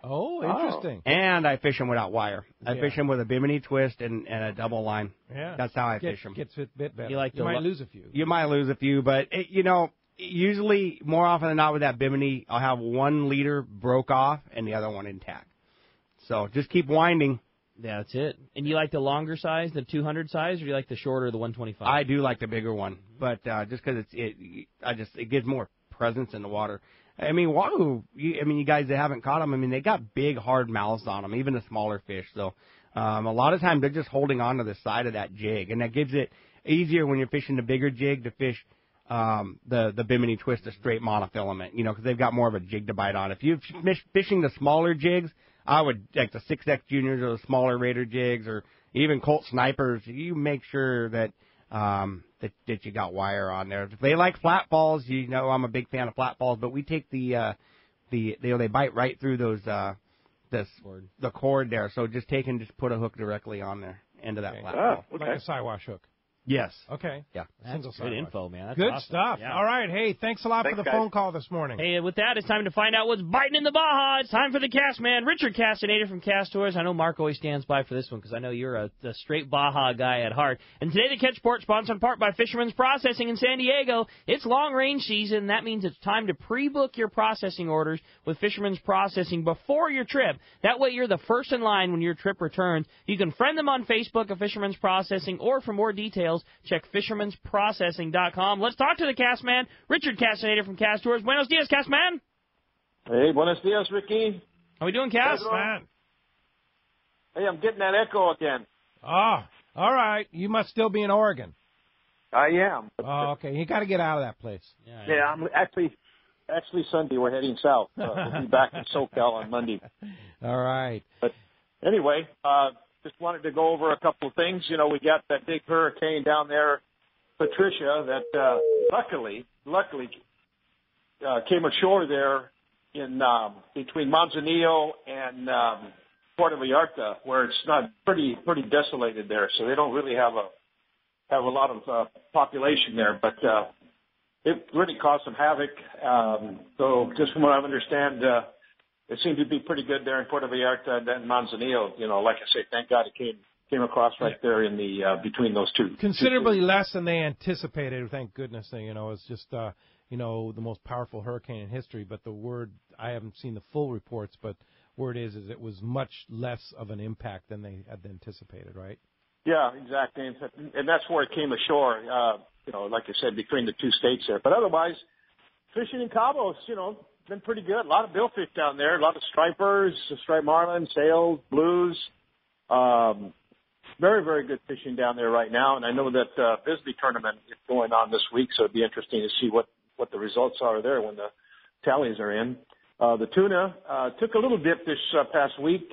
Oh, interesting. And I fish them without wire. I fish them with a bimini twist and a double line. Yeah. That's how I fish them. Gets a bit better. You might lose a few. You might lose a few, but, usually, more often than not with that bimini, I'll have one leader broke off and the other one intact. So just keep winding. Yeah, that's it. And you like the longer size, the 200 size, or do you like the shorter, the 125? I do like the bigger one, but just because it gives more presence in the water. I mean, wahoo, you guys that haven't caught them, they got big, hard mouths on them, even the smaller fish. So a lot of times they're just holding on to the side of that jig, and that gives it easier when you're fishing the bigger jig to fish the bimini twist, a straight monofilament, because they've got more of a jig to bite on. If you're fishing the smaller jigs, I would, like the 6X Juniors or the smaller Raider jigs or even Colt Snipers, you make sure that that you got wire on there. If they like flat falls, I'm a big fan of flat falls, but we take they bite right through those the cord there. So just put a hook directly on there, end of that platform. Like a Siwash hook. Yes. Okay. Yeah. That's good info, man. That's good awesome. stuff. Yeah. All right. Hey, thanks a lot for the phone call this morning. Hey, with that, it's time to find out what's biting in the Baja. It's time for the Cast Man, Richard Castanedo from Cast Tours. I know Mark always stands by for this one because I know you're a straight Baja guy at heart. And today, the Catch Port, sponsored in part by Fisherman's Processing in San Diego. It's long-range season. That means it's time to pre-book your processing orders with Fisherman's Processing before your trip. That way, you're the first in line when your trip returns. You can friend them on Facebook at Fisherman's Processing, or for more details, check fishermansprocessing.com. Let's talk to the Cast Man, Richard Castanedo from Cast Tours. Buenos dias, Cast Man. Hey, buenos dias, Ricky. How we doing, Cast Man? Hey, I'm getting that echo again. Oh, all right. You must still be in Oregon. I am. Oh, okay. You got to get out of that place. Yeah, I'm actually Sunday we're heading south. We'll be back in SoCal on Monday. All right. But anyway, just wanted to go over a couple of things. You know, we got that big hurricane down there, Patricia, that luckily came ashore there in between Manzanillo and Puerto Vallarta, where it's not pretty desolated there. So they don't really have a lot of population there, but it really caused some havoc. So just from what I understand, it seemed to be pretty good there in Puerto Vallarta and then Manzanillo. You know, like I say, thank God it came across right there in the between those two. Considerably less than they anticipated. Thank goodness. You know, it's just the most powerful hurricane in history. But the word, I haven't seen the full reports, but word is it was much less of an impact than they had anticipated. Right? Yeah, exactly. And that's where it came ashore. You know, like I said, between the two states there. But otherwise, fishing in Cabos, you know, been pretty good. A lot of billfish down there, a lot of stripers, striped marlin, sails, blues. Very, very good fishing down there right now. And I know that Bisbee tournament is going on this week, so it'd be interesting to see what the results are there when the tallies are in. The tuna took a little dip this past week.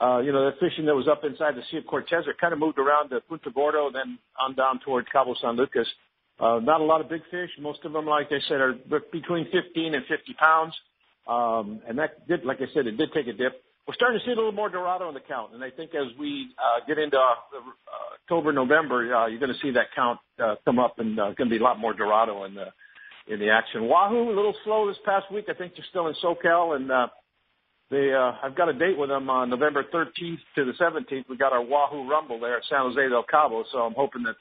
You know, the fishing that was up inside the Sea of Cortez, it kind of moved around to Punta Gordo, then on down towards Cabo San Lucas. Not a lot of big fish. Most of them, like I said, are between 15 and 50 pounds. And that did, like I said, it did take a dip. We're starting to see a little more Dorado in the count. And I think as we get into October, November, you're going to see that count come up, and going to be a lot more Dorado in the action. Wahoo, a little slow this past week. I think they're still in SoCal, and I've got a date with them on November 13th to the 17th. We got our Wahoo Rumble there at San Jose del Cabo, so I'm hoping that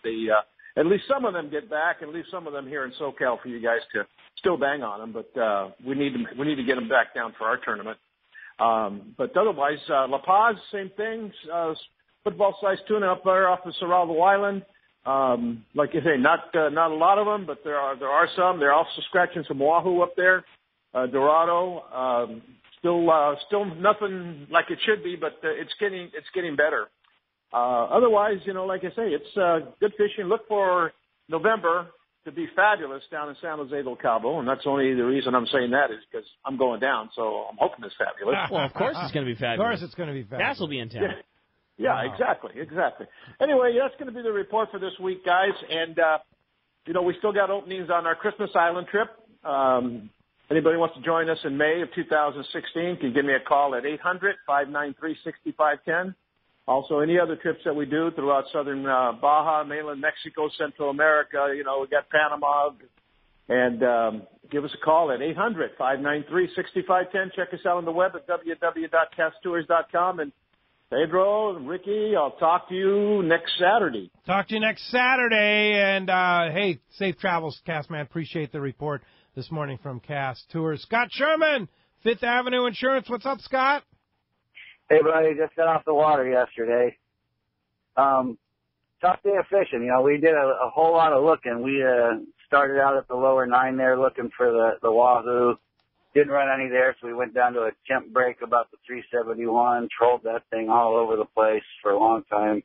at least some of them get back, and leave some of them here in SoCal for you guys to still bang on them. But we need to get them back down for our tournament. But otherwise, La Paz, same thing. Football-sized tuna up there off of Cerralvo Island. Like you say, not a lot of them, but there are some. They're also scratching some wahoo up there. Dorado, still nothing like it should be, but it's getting better. Otherwise, you know, like I say, it's good fishing. Look for November to be fabulous down in San Jose del Cabo, and that's only the reason I'm saying that is because I'm going down, so I'm hoping it's fabulous. Well, of course it's going to be fabulous. Of course it's going to be fabulous. Cass will be in town. Yeah, Wow. exactly. Anyway, that's going to be the report for this week, guys. And, you know, we still got openings on our Christmas Island trip. Anybody wants to join us in May of 2016 can give me a call at 800-593-6510. Also, any other trips that we do throughout southern Baja, mainland Mexico, Central America, you know, we got Panama. And give us a call at 800-593-6510. Check us out on the web at www.casttours.com. And Pedro and Ricky, I'll talk to you next Saturday. Talk to you next Saturday. And, hey, safe travels, Cass, man. Appreciate the report this morning from Cass Tours. Scott Sherman, Fifth Avenue Insurance. What's up, Scott? Hey, buddy, just got off the water yesterday. Tough day of fishing. You know, we did a whole lot of looking. We started out at the lower 9 there looking for the wahoo. Didn't run any there, so we went down to a temp break about the 371, trolled that thing all over the place for a long time.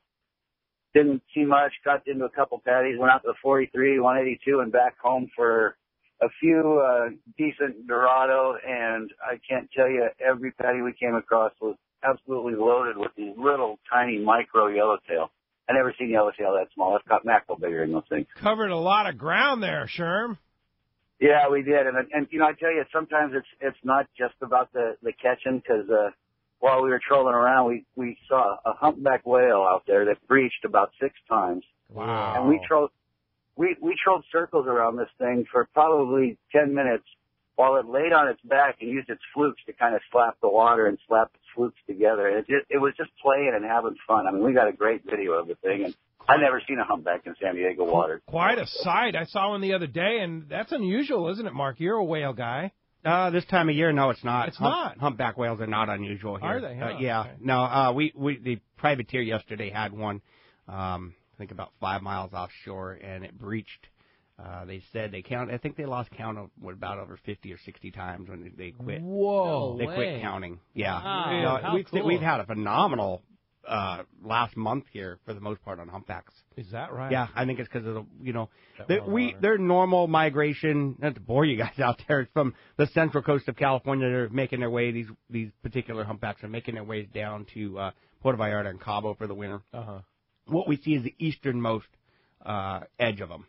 Didn't see much, got into a couple patties, went out to the 43, 182, and back home for a few decent Dorado, and I can't tell you, every patty we came across was absolutely loaded with these little tiny micro yellowtail. I never seen yellowtail that small. I've got mackerel bigger than those things. Covered a lot of ground there, Sherm. Yeah, we did, and you know, I tell you, sometimes it's not just about the catching, because while we were trolling around, we saw a humpback whale out there that breached about 6 times. Wow. And we trolled circles around this thing for probably 10 minutes while it laid on its back and used its flukes to kind of slap the water and slap its flukes together. And it was just playing and having fun. I mean, we got a great video of the thing, and I've never seen a humpback in San Diego water. Quite a sight. I saw one the other day, and that's unusual, isn't it, Mark? You're a whale guy. This time of year, no, it's not. It's not. Humpback whales are not unusual here. Are they? Huh? Yeah. Okay. No, the privateer yesterday had one, I think about 5 miles offshore, and it breached. They said I think they lost count of about over 50 or 60 times when they quit. Whoa. They quit counting. Yeah. Wow. We've had a phenomenal last month here for the most part on humpbacks. Is that right? Yeah, I think it's because of their normal migration. Not to bore you guys out there, it's from the central coast of California. They're making their way. These particular humpbacks are making their ways down to Puerto Vallarta and Cabo for the winter. What we see is the easternmost edge of them.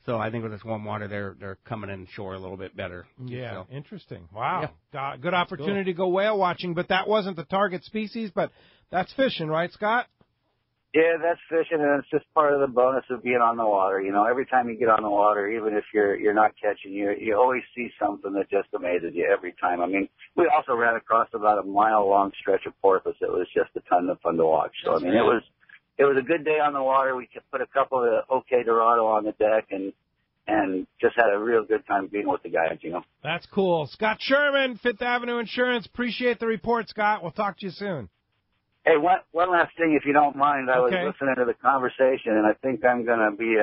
So I think with this warm water, they're coming in shore a little bit better. Yeah, so. Interesting. Wow. Yeah. Good opportunity to go whale watching, but that wasn't the target species, but that's fishing, right, Scott? Yeah, that's fishing, and it's just part of the bonus of being on the water. You know, every time you get on the water, even if you're not catching, you always see something that just amazes you every time. I mean, we also ran across about a mile-long stretch of porpoise. It was just a ton of fun to watch. So, I mean, it was a good day on the water. We put a couple of OK Dorado on the deck and just had a real good time being with the guys, you know. That's cool. Scott Sherman, Fifth Avenue Insurance. Appreciate the report, Scott. We'll talk to you soon. Hey, one last thing, if you don't mind. I was listening to the conversation, and I think I'm going to be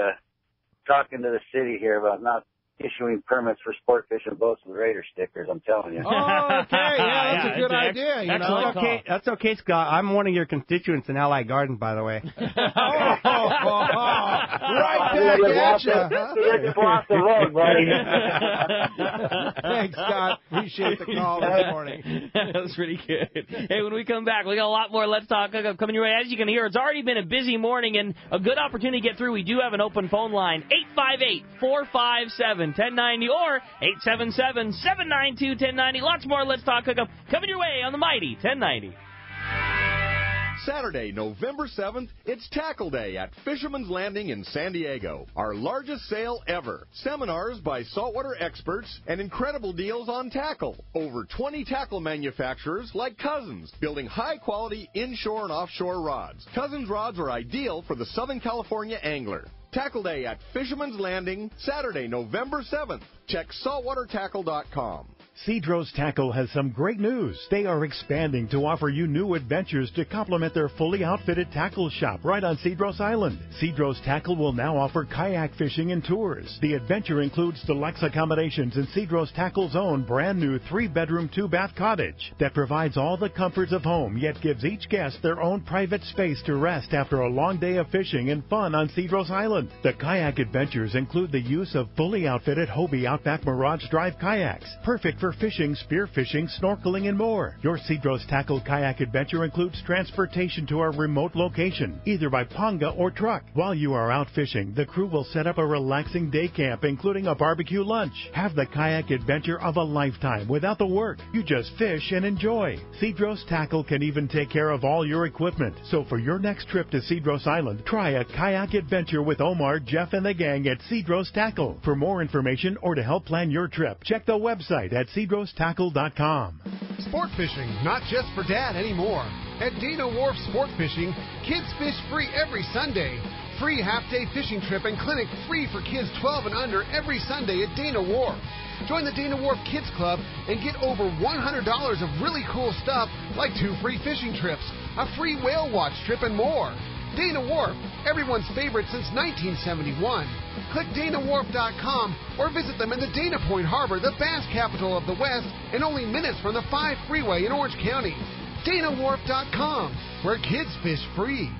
talking to the city here about not issuing permits for sport fishing boats with Raider stickers. I'm telling you. Oh, okay. Yeah, that's a good idea. You know? Okay. That's okay, Scott. I'm one of your constituents in Ally Gardens, by the way. Right back at you. Thanks, Scott. Appreciate the call this morning. That's pretty good. Hey, when we come back, we got a lot more Let's Talk Hookup coming your way. As you can hear, it's already been a busy morning and a good opportunity to get through. We do have an open phone line, 858-457-1090 or 877-792-1090. Lots more Let's Talk Hookup coming your way on the mighty 1090. Saturday, November 7th, it's Tackle Day at Fisherman's Landing in San Diego. Our largest sale ever. Seminars by saltwater experts and incredible deals on tackle. Over 20 tackle manufacturers like Cousins, building high-quality inshore and offshore rods. Cousins rods are ideal for the Southern California angler. Tackle Day at Fisherman's Landing, Saturday, November 7th. Check saltwatertackle.com. Cedros Tackle has some great news. They are expanding to offer you new adventures to complement their fully outfitted tackle shop right on Cedros Island. Cedros Tackle will now offer kayak fishing and tours. The adventure includes deluxe accommodations in Cedros Tackle's own brand new 3-bedroom, 2-bath cottage that provides all the comforts of home, yet gives each guest their own private space to rest after a long day of fishing and fun on Cedros Island. The kayak adventures include the use of fully outfitted Hobie Outback Mirage Drive kayaks, perfect for fishing, spearfishing, snorkeling, and more. Your Cedros Tackle kayak adventure includes transportation to a remote location, either by Ponga or truck. While you are out fishing, the crew will set up a relaxing day camp, including a barbecue lunch. Have the kayak adventure of a lifetime without the work. You just fish and enjoy. Cedros Tackle can even take care of all your equipment. So for your next trip to Cedros Island, try a kayak adventure with Omar, Jeff, and the gang at Cedros Tackle. For more information or to help plan your trip, check the website at cedrostackle.com. Sport fishing, not just for dad anymore. At Dana Wharf Sport Fishing, kids fish free every Sunday. Free half-day fishing trip and clinic free for kids 12 and under every Sunday at Dana Wharf. Join the Dana Wharf Kids Club and get over $100 of really cool stuff like 2 free fishing trips, a free whale watch trip, and more. Dana Wharf, everyone's favorite since 1971. Click DanaWharf.com or visit them in the Dana Point Harbor, the bass capital of the West, and only minutes from the 5 freeway in Orange County. DanaWharf.com, where kids fish free.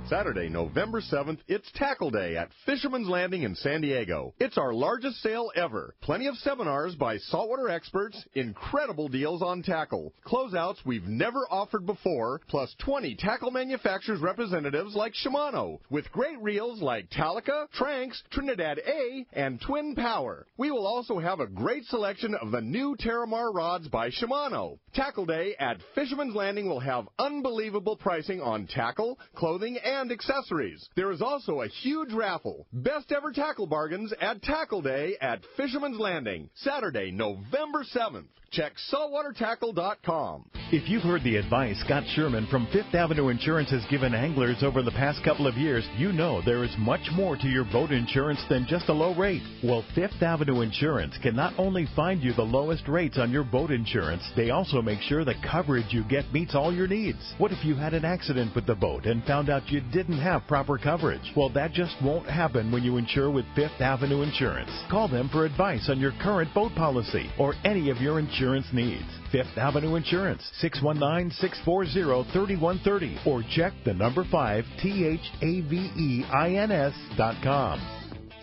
Saturday, November 7th, it's Tackle Day at Fisherman's Landing in San Diego. It's our largest sale ever. Plenty of seminars by saltwater experts, incredible deals on tackle, closeouts we've never offered before, plus 20 tackle manufacturers representatives like Shimano, with great reels like Talica, Tranx, Trinidad A, and Twin Power. We will also have a great selection of the new Terramar rods by Shimano. Tackle Day at Fisherman's Landing will have unbelievable pricing on tackle, clothing, and accessories. There is also a huge raffle. Best ever tackle bargains at Tackle Day at Fisherman's Landing, Saturday, November 7th. Check saltwatertackle.com. If you've heard the advice Scott Sherman from Fifth Avenue Insurance has given anglers over the past couple of years, you know there is much more to your boat insurance than just a low rate. Well, Fifth Avenue Insurance can not only find you the lowest rates on your boat insurance, they also make sure the coverage you get meets all your needs. What if you had an accident with the boat and found out you didn't have proper coverage? Well, that just won't happen when you insure with Fifth Avenue Insurance. Call them for advice on your current boat policy or any of your insurance needs. Fifth Avenue Insurance, 619-640-3130, or check the number 5 THAVEINS.com.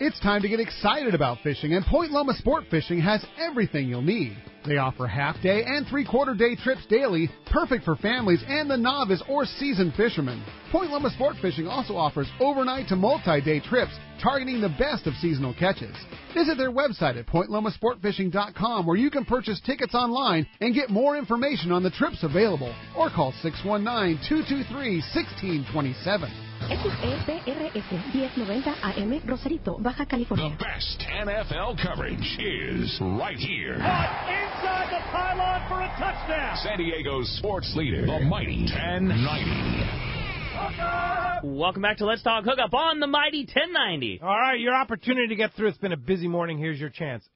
It's time to get excited about fishing, and Point Loma Sport Fishing has everything you'll need. They offer half-day and three-quarter-day trips daily, perfect for families and the novice or seasoned fishermen. Point Loma Sport Fishing also offers overnight to multi-day trips, targeting the best of seasonal catches. Visit their website at pointlomasportfishing.com, where you can purchase tickets online and get more information on the trips available, or call 619-223-1627. XEPRS 1090 AM, Rosarito, Baja California. The best NFL coverage is right here. Inside the pylon for a touchdown. San Diego's sports leader, the mighty 1090. Welcome back to Let's Talk Hookup on the mighty 1090. All right, your opportunity to get through. It's been a busy morning. Here's your chance.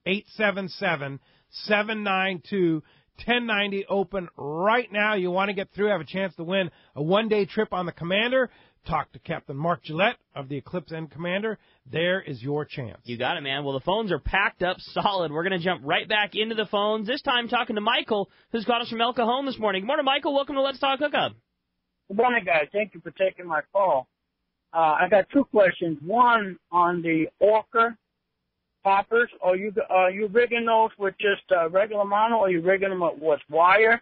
877-792-1090 open right now. You want to get through, have a chance to win a one-day trip on the Commander. Talk to Captain Mark Gillette of the Eclipse and Commander. There is your chance. You got it, man. Well, the phones are packed up solid. We're going to jump right back into the phones, this time talking to Michael, who's got us from El Cajon this morning. Good morning, Michael. Welcome to Let's Talk Hookup. Good morning, guys. Thank you for taking my call. I got two questions. One on the Orca poppers. Are you rigging those with just regular mono, or are you rigging them with wire?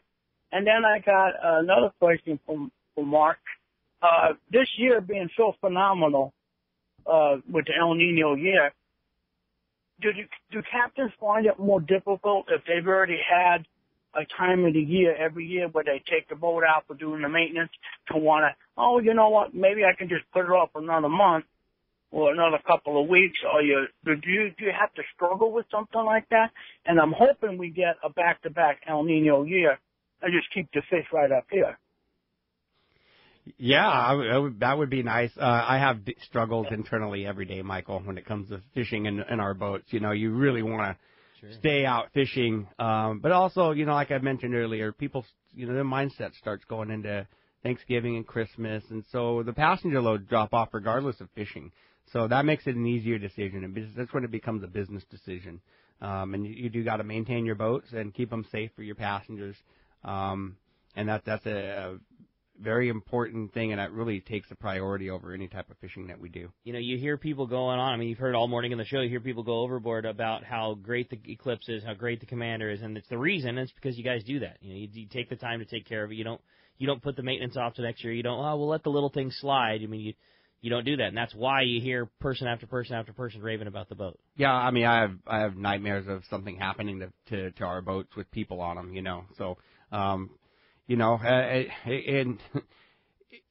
And then I got another question for Mark. This year being so phenomenal with the El Nino year, do captains find it more difficult if they've already had a time of the year every year where they take the boat out for doing the maintenance to want to, oh, you know what, maybe I can just put it off another month or another couple of weeks? Or do you have to struggle with something like that? And I'm hoping we get a back-to-back El Nino year and just keep the fish right up here. Yeah, that would be nice. I have struggles internally every day, Michael, when it comes to fishing in our boats. You know, you really want to stay out fishing. But also, you know, like I mentioned earlier, people, you know, their mindset starts going into Thanksgiving and Christmas. And so the passenger loads drop off regardless of fishing. So that makes it an easier decision. And that's when it becomes a business decision. And you do got to maintain your boats and keep them safe for your passengers. And that's a very important thing, and that really takes a priority over any type of fishing that we do. You know, you hear people going on. I mean, you've heard all morning in the show, you hear people go overboard about how great the Eclipse is, how great the Commander is, and it's the reason. It's because you guys do that. You know, you take the time to take care of it. You don't put the maintenance off to next year. You don't, we'll let the little things slide. I mean, you don't do that, and that's why you hear person after person after person raving about the boat. Yeah, I mean, I have nightmares of something happening to our boats with people on them, you know. So, you know, and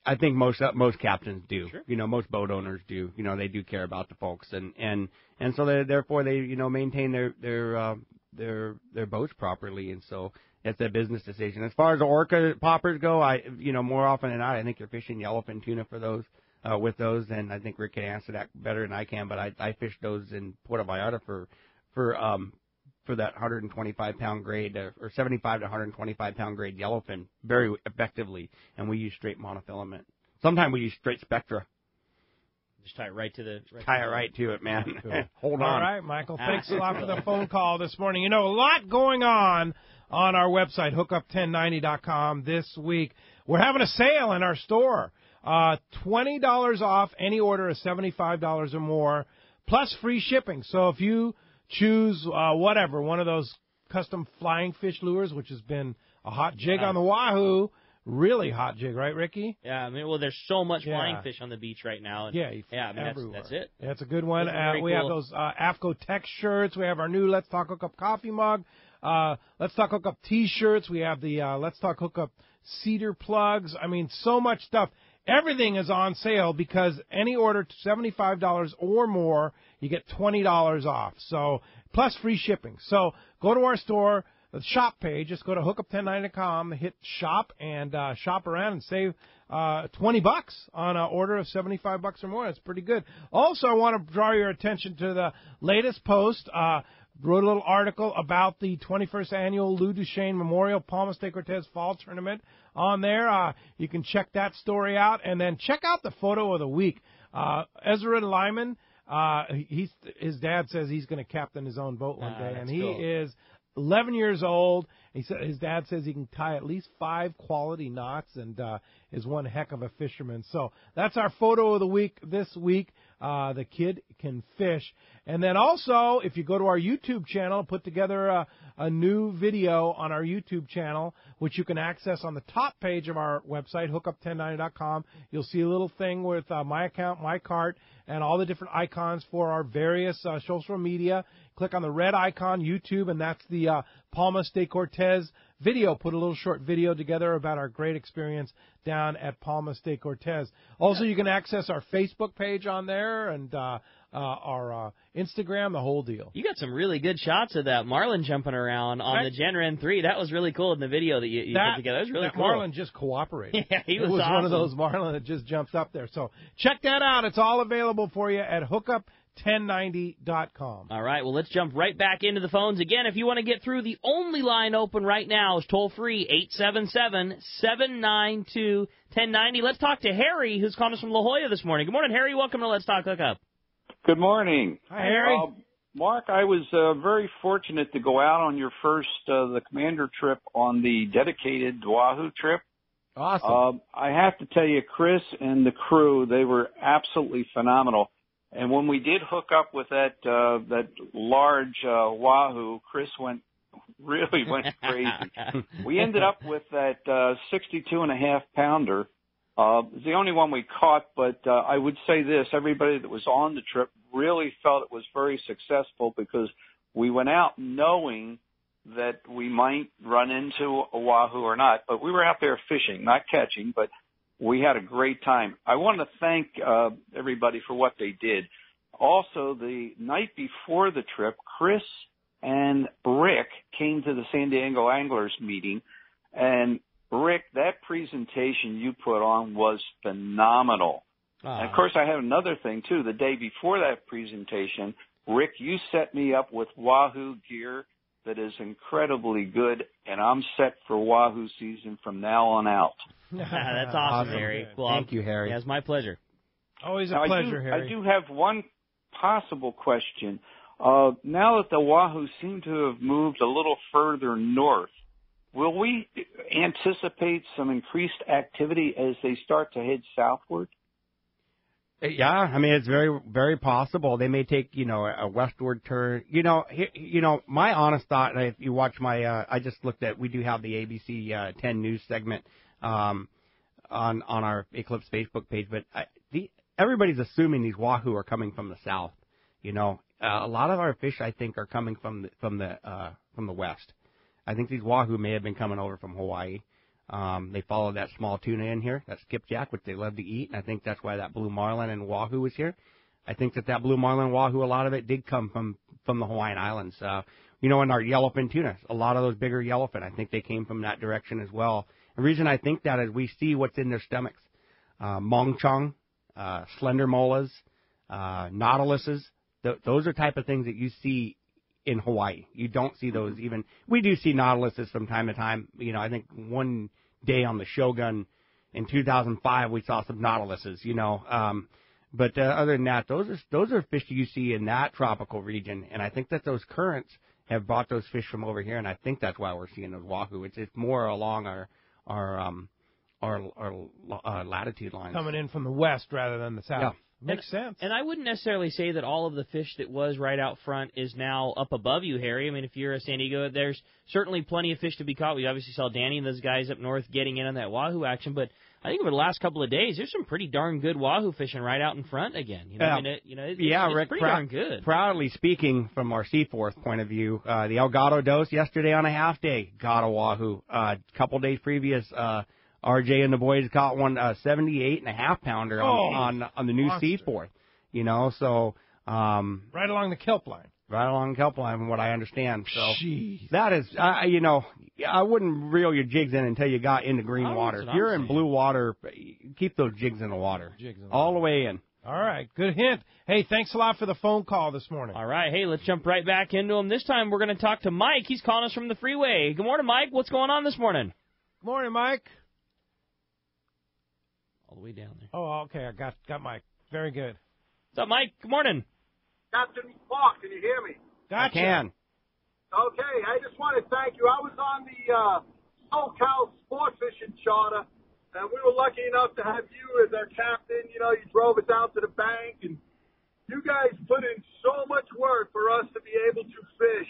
I think most captains do. Sure. You know, most boat owners do. You know, they do care about the folks, and so therefore they you know maintain their boats properly, and so it's a business decision. As far as the Orca poppers go, more often than not, I think you're fishing yellowfin tuna for those with those, and I think Rick can answer that better than I can. But I fished those in Puerto Vallarta for that 125-pound grade, or 75 to 125-pound grade yellowfin very effectively, and we use straight monofilament. Sometimes we use straight Spectra. Just tie it right to the... Tie it right to it, man. Cool. Hold on. All right, Michael, thanks a lot for the phone call this morning. You know, a lot going on our website, hookup1090.com this week. We're having a sale in our store. $20 off any order of $75 or more, plus free shipping. So if you choose one of those custom flying fish lures, which has been a hot jig on the Wahoo, really hot jig, right, Ricky? Yeah, I mean, well, there's so much flying fish on the beach right now. And, I mean, that's it. Yeah, it's a good one. We cool. have those AFCO Tech shirts. We have our new Let's Talk Hookup coffee mug. Let's Talk Hookup T-shirts. We have the Let's Talk Hookup cedar plugs. I mean, so much stuff. Everything is on sale because any order $75 or more, you get $20 off. So plus free shipping. So go to our store, the shop page. Just go to hookup1090.com, hit shop, and shop around and save $20 on an order of $75 or more. That's pretty good. Also, I want to draw your attention to the latest post. Wrote a little article about the 21st annual Lou Duchesne Memorial Palmas de Cortez Fall Tournament on there. You can check that story out, and then check out the photo of the week. Ezra Lyman, his dad says he's going to captain his own boat one day, and he is 11 years old. He said his dad says he can tie at least 5 quality knots and is one heck of a fisherman. So that's our photo of the week this week. The kid can fish. And then also, if you go to our YouTube channel, put together a new video on our YouTube channel, which you can access on the top page of our website, hookup1090.com. You'll see a little thing with my account, my cart, and all the different icons for our various social media. Click on the red icon, YouTube, and that's the Palmas de Cortez video. Put a little short video together about our great experience down at Palmas de Cortez. Also, you can access our Facebook page on there and our Instagram, the whole deal. You got some really good shots of that marlin jumping around on the Gen 3. That was really cool in the video that you put together. That was really cool. Marlin just cooperated. Yeah, he was It was awesome. one of those marlin that just jumps up there. So check that out. It's all available for you at hookup1090.com. All right, well, let's jump right back into the phones. Again, if you want to get through, the only line open right now is toll-free, 877-792-1090. Let's talk to Harry, who's calling us from La Jolla this morning. Good morning, Harry. Welcome to Let's Talk Hookup. Good morning. Hi, Harry. Mark, I was very fortunate to go out on your first, the Commander trip on the dedicated Wahoo trip. Awesome. I have to tell you, Chris and the crew, they were absolutely phenomenal. And when we did hook up with that large Wahoo, Chris really went crazy. We ended up with that 62.5 pounder. It's the only one we caught, but I would say this: everybody that was on the trip really felt it was very successful because we went out knowing that we might run into a Wahoo or not. But we were out there fishing, not catching, but we had a great time. I want to thank everybody for what they did. Also, the night before the trip, Chris and Rick came to the San Diego Anglers meeting. And, Rick, that presentation you put on was phenomenal. And, of course, I had another thing, too. The day before that presentation, Rick, you set me up with Wahoo gear that is incredibly good, and I'm set for Wahoo season from now on out. That's awesome, Harry. Well, Thank you, Harry. Yeah, it's my pleasure. Always a pleasure, Harry. I do have one possible question. Now that the Wahoo seem to have moved a little further north, will we anticipate some increased activity as they start to head southward? Yeah, I mean, it's very, very possible. They may take, a westward turn. My honest thought, if you watch my, I just looked at, we do have the ABC 10 news segment on our Eclipse Facebook page, but everybody's assuming these Wahoo are coming from the south. A lot of our fish, I think, are coming from the west. I think these Wahoo may have been coming over from Hawaii. They follow that small tuna in here, that skipjack, which they love to eat, and I think that's why that blue marlin and Wahoo is here. I think that blue marlin Wahoo, a lot of it did come from the Hawaiian Islands. And our yellowfin tuna, a lot of those bigger yellowfin, I think they came from that direction as well. The reason I think that is we see what's in their stomachs. Mongchong, slender molas, nautiluses, those are type of things that you see in Hawaii. You don't see those even. We do see nautiluses from time to time. I think one day on the Shogun in 2005 we saw some nautiluses. But other than that, those are fish that you see in that tropical region. And I think that those currents have brought those fish from over here, and I think that's why we're seeing those Wahoo. It's more along our latitude lines. Coming in from the west rather than the south. Yeah. Makes sense. And I wouldn't necessarily say that all of the fish that was right out front is now up above you, Harry. I mean, if you're a San Diego, there's certainly plenty of fish to be caught. We obviously saw Danny and those guys up north getting in on that wahoo action, but I think over the last couple of days, there's some pretty darn good wahoo fishing right out in front again. You know, I mean, it's Rick, pretty darn good. Proudly speaking from our Seaforth point of view, the Elgato Dose yesterday on a half day got a wahoo. A couple days previous, RJ and the boys caught one 78.5 pounder on the new Seaforth. You know, so right along the kelp line. Right along the kelp line, from what I understand. So Jeez. that is, you know, I wouldn't reel your jigs in until you got into green water. If you're in blue water, keep those jigs in the water. All the way in. All right, good hint. Hey, thanks a lot for the phone call this morning. All right, hey, let's jump right back into him. This time we're going to talk to Mike. He's calling us from the freeway. Good morning, Mike. What's going on this morning? Good morning, Mike. All the way down there. Oh, okay, I got Mike. Very good. What's up, Mike? Good morning. Captain Mark, can you hear me? Gotcha. I can. Okay, I just want to thank you. I was on the SoCal Sport Fishing Charter, and we were lucky enough to have you as our captain. You know, you drove us out to the bank, and you guys put in so much work for us to be able to fish.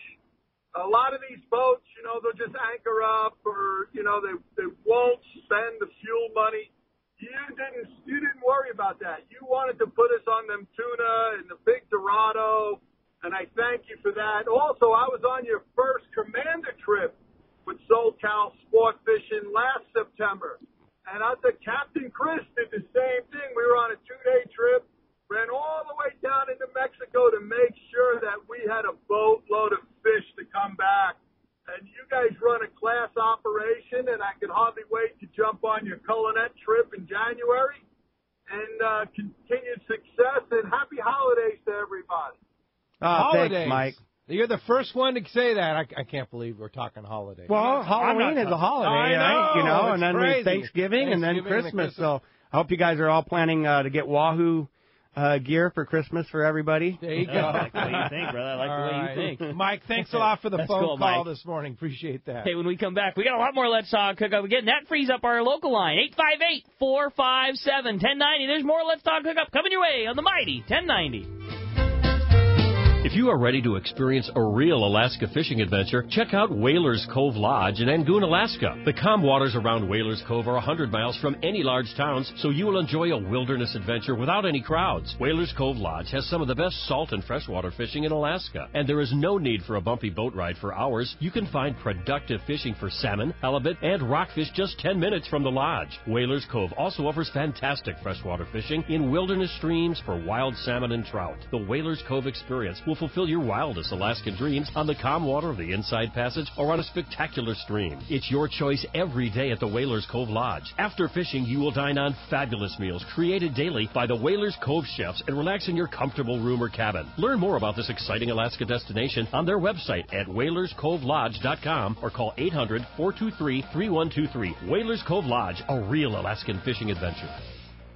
A lot of these boats, you know, they'll just anchor up, or, you know, they won't spend the fuel money. You didn't worry about that. You wanted to put us on them tuna and the big Dorado, and I thank you for that. Also, I was on your first Commander trip with SoCal Sport Fishing last September, and I think Captain Chris did the same thing. We were on a 2-day trip, ran all the way down into Mexico to make sure that we had a boatload of fish to come back. And you guys run a class operation, and I can hardly wait to jump on your Culinet trip in January. And continued success, and happy holidays to everybody. Holidays. Thanks, Mike. You're the first one to say that. I can't believe we're talking holidays. Well, Halloween is a holiday, I know, you know, and then crazy. Thanksgiving and then Christmas. So I hope you guys are all planning to get wahoo gear for Christmas for everybody. There you go. I like the way you think, brother. I like the way you think. Mike, thanks a lot for the That's phone cool, call Mike. this morning. Appreciate that. Hey, when we come back, we got a lot more Let's Talk Hookup. We're getting that frees up our local line, 858-457-1090. There's more Let's Talk Hookup coming your way on the mighty 1090. If you are ready to experience a real Alaska fishing adventure, check out Whalers Cove Lodge in Angoon, Alaska. The calm waters around Whalers Cove are 100 miles from any large towns, so you will enjoy a wilderness adventure without any crowds. Whalers Cove Lodge has some of the best salt and freshwater fishing in Alaska, and there is no need for a bumpy boat ride for hours. You can find productive fishing for salmon, halibut, and rockfish just 10 minutes from the lodge. Whalers Cove also offers fantastic freshwater fishing in wilderness streams for wild salmon and trout. The Whalers Cove experience will fulfill your wildest Alaskan dreams on the calm water of the Inside Passage or on a spectacular stream. It's your choice every day at the Whalers Cove Lodge. After fishing, you will dine on fabulous meals created daily by the Whalers Cove chefs and relax in your comfortable room or cabin. Learn more about this exciting Alaska destination on their website at whalerscovelodge.com or call 800-423-3123. Whalers Cove Lodge, a real Alaskan fishing adventure.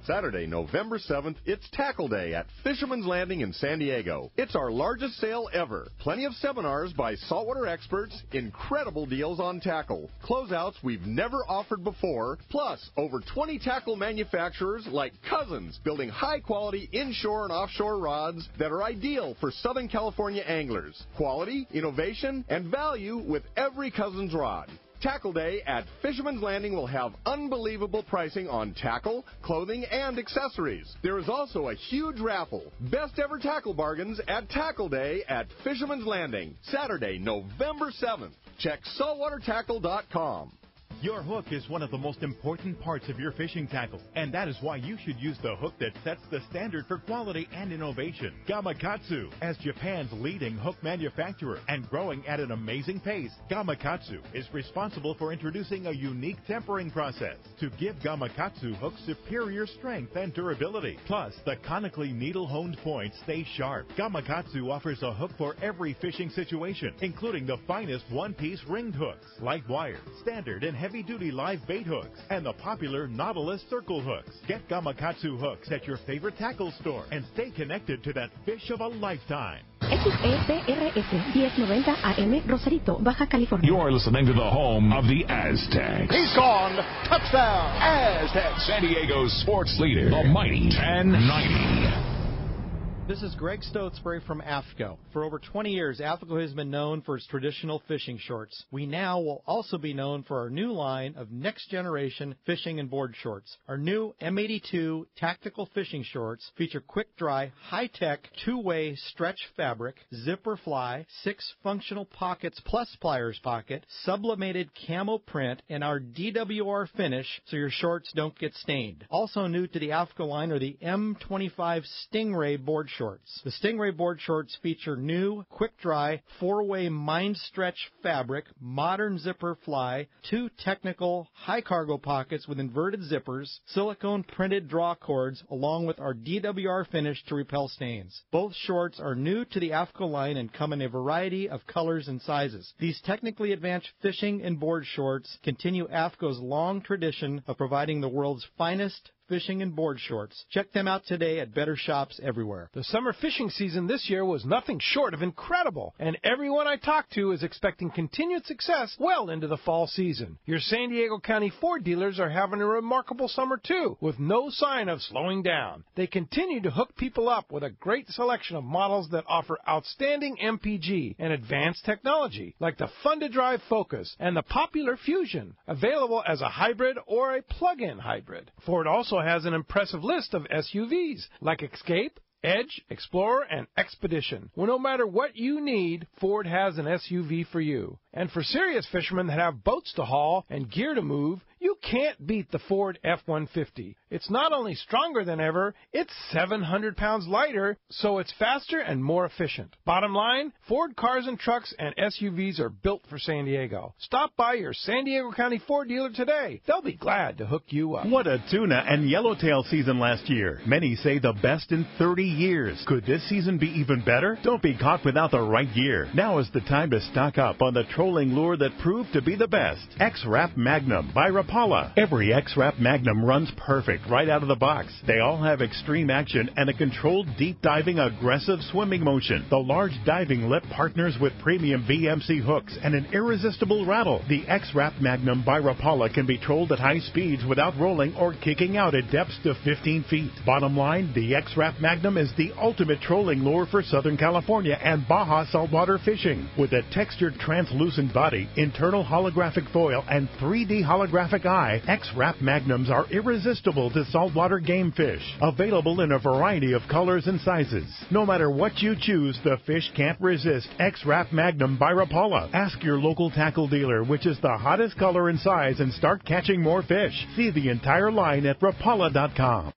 Saturday, November 7th, it's Tackle Day at Fisherman's Landing in San Diego. It's our largest sale ever. Plenty of seminars by saltwater experts, incredible deals on tackle, closeouts we've never offered before, plus over 20 tackle manufacturers like Cousins building high-quality inshore and offshore rods that are ideal for Southern California anglers. Quality, innovation, and value with every Cousins rod. Tackle Day at Fisherman's Landing will have unbelievable pricing on tackle, clothing, and accessories. There is also a huge raffle. Best ever tackle bargains at Tackle Day at Fisherman's Landing. Saturday, November 7th. Check saltwatertackle.com. Your hook is one of the most important parts of your fishing tackle, and that is why you should use the hook that sets the standard for quality and innovation. Gamakatsu, as Japan's leading hook manufacturer and growing at an amazing pace, Gamakatsu is responsible for introducing a unique tempering process to give Gamakatsu hooks superior strength and durability. Plus, the conically needle-honed points stay sharp. Gamakatsu offers a hook for every fishing situation, including the finest one-piece ringed hooks, light wire, standard and heavy-duty live bait hooks, and the popular Nautilus circle hooks. Get Gamakatsu hooks at your favorite tackle store and stay connected to that fish of a lifetime. XEPRS 1090 AM, Rosarito, Baja California. You're listening to the home of the Aztecs. He's gone. Touchdown, Aztecs. San Diego's sports leader, the mighty 1090. This is Greg Stoatsbury from AFCO. For over 20 years, AFCO has been known for its traditional fishing shorts. We now will also be known for our new line of next-generation fishing and board shorts. Our new M82 tactical fishing shorts feature quick-dry, high-tech, two-way stretch fabric, zipper fly, 6 functional pockets plus pliers pocket, sublimated camo print, and our DWR finish so your shorts don't get stained. Also new to the AFCO line are the M25 Stingray board shorts. The Stingray board shorts feature new, quick-dry, 4-way mind stretch fabric, modern zipper fly, 2 technical high-cargo pockets with inverted zippers, silicone printed draw cords, along with our DWR finish to repel stains. Both shorts are new to the AFCO line and come in a variety of colors and sizes. These technically advanced fishing and board shorts continue AFCO's long tradition of providing the world's finest fishing and board shorts. Check them out today at better shops everywhere. The summer fishing season this year was nothing short of incredible, and everyone I talked to is expecting continued success well into the fall season. Your San Diego County Ford dealers are having a remarkable summer too, with no sign of slowing down. They continue to hook people up with a great selection of models that offer outstanding MPG and advanced technology, like the fun-to-drive Focus and the popular Fusion, available as a hybrid or a plug-in hybrid. Ford also has an impressive list of SUVs like Escape, Edge, Explorer, and Expedition. Well, no matter what you need, Ford has an SUV for you. And for serious fishermen that have boats to haul and gear to move, you can't beat the Ford F-150. It's not only stronger than ever, it's 700 pounds lighter, so it's faster and more efficient. Bottom line, Ford cars and trucks and SUVs are built for San Diego. Stop by your San Diego County Ford dealer today. They'll be glad to hook you up. What a tuna and yellowtail season last year. Many say the best in 30 years. Could this season be even better? Don't be caught without the right gear. Now is the time to stock up on the trolling lure that proved to be the best. X-Rap Magnum by Rapala. Every X-Rap Magnum runs perfect right out of the box. They all have extreme action and a controlled deep diving aggressive swimming motion. The large diving lip partners with premium VMC hooks and an irresistible rattle. The X-Rap Magnum by Rapala can be trolled at high speeds without rolling or kicking out at depths to 15 feet. Bottom line, the X-Rap Magnum is the ultimate trolling lure for Southern California and Baja saltwater fishing. With a textured translucent body, internal holographic foil, and 3D holographic eye, X-Rap Magnums are irresistible to saltwater game fish. Available in a variety of colors and sizes. No matter what you choose, the fish can't resist X-Rap Magnum by Rapala. Ask your local tackle dealer which is the hottest color and size and start catching more fish. See the entire line at Rapala.com.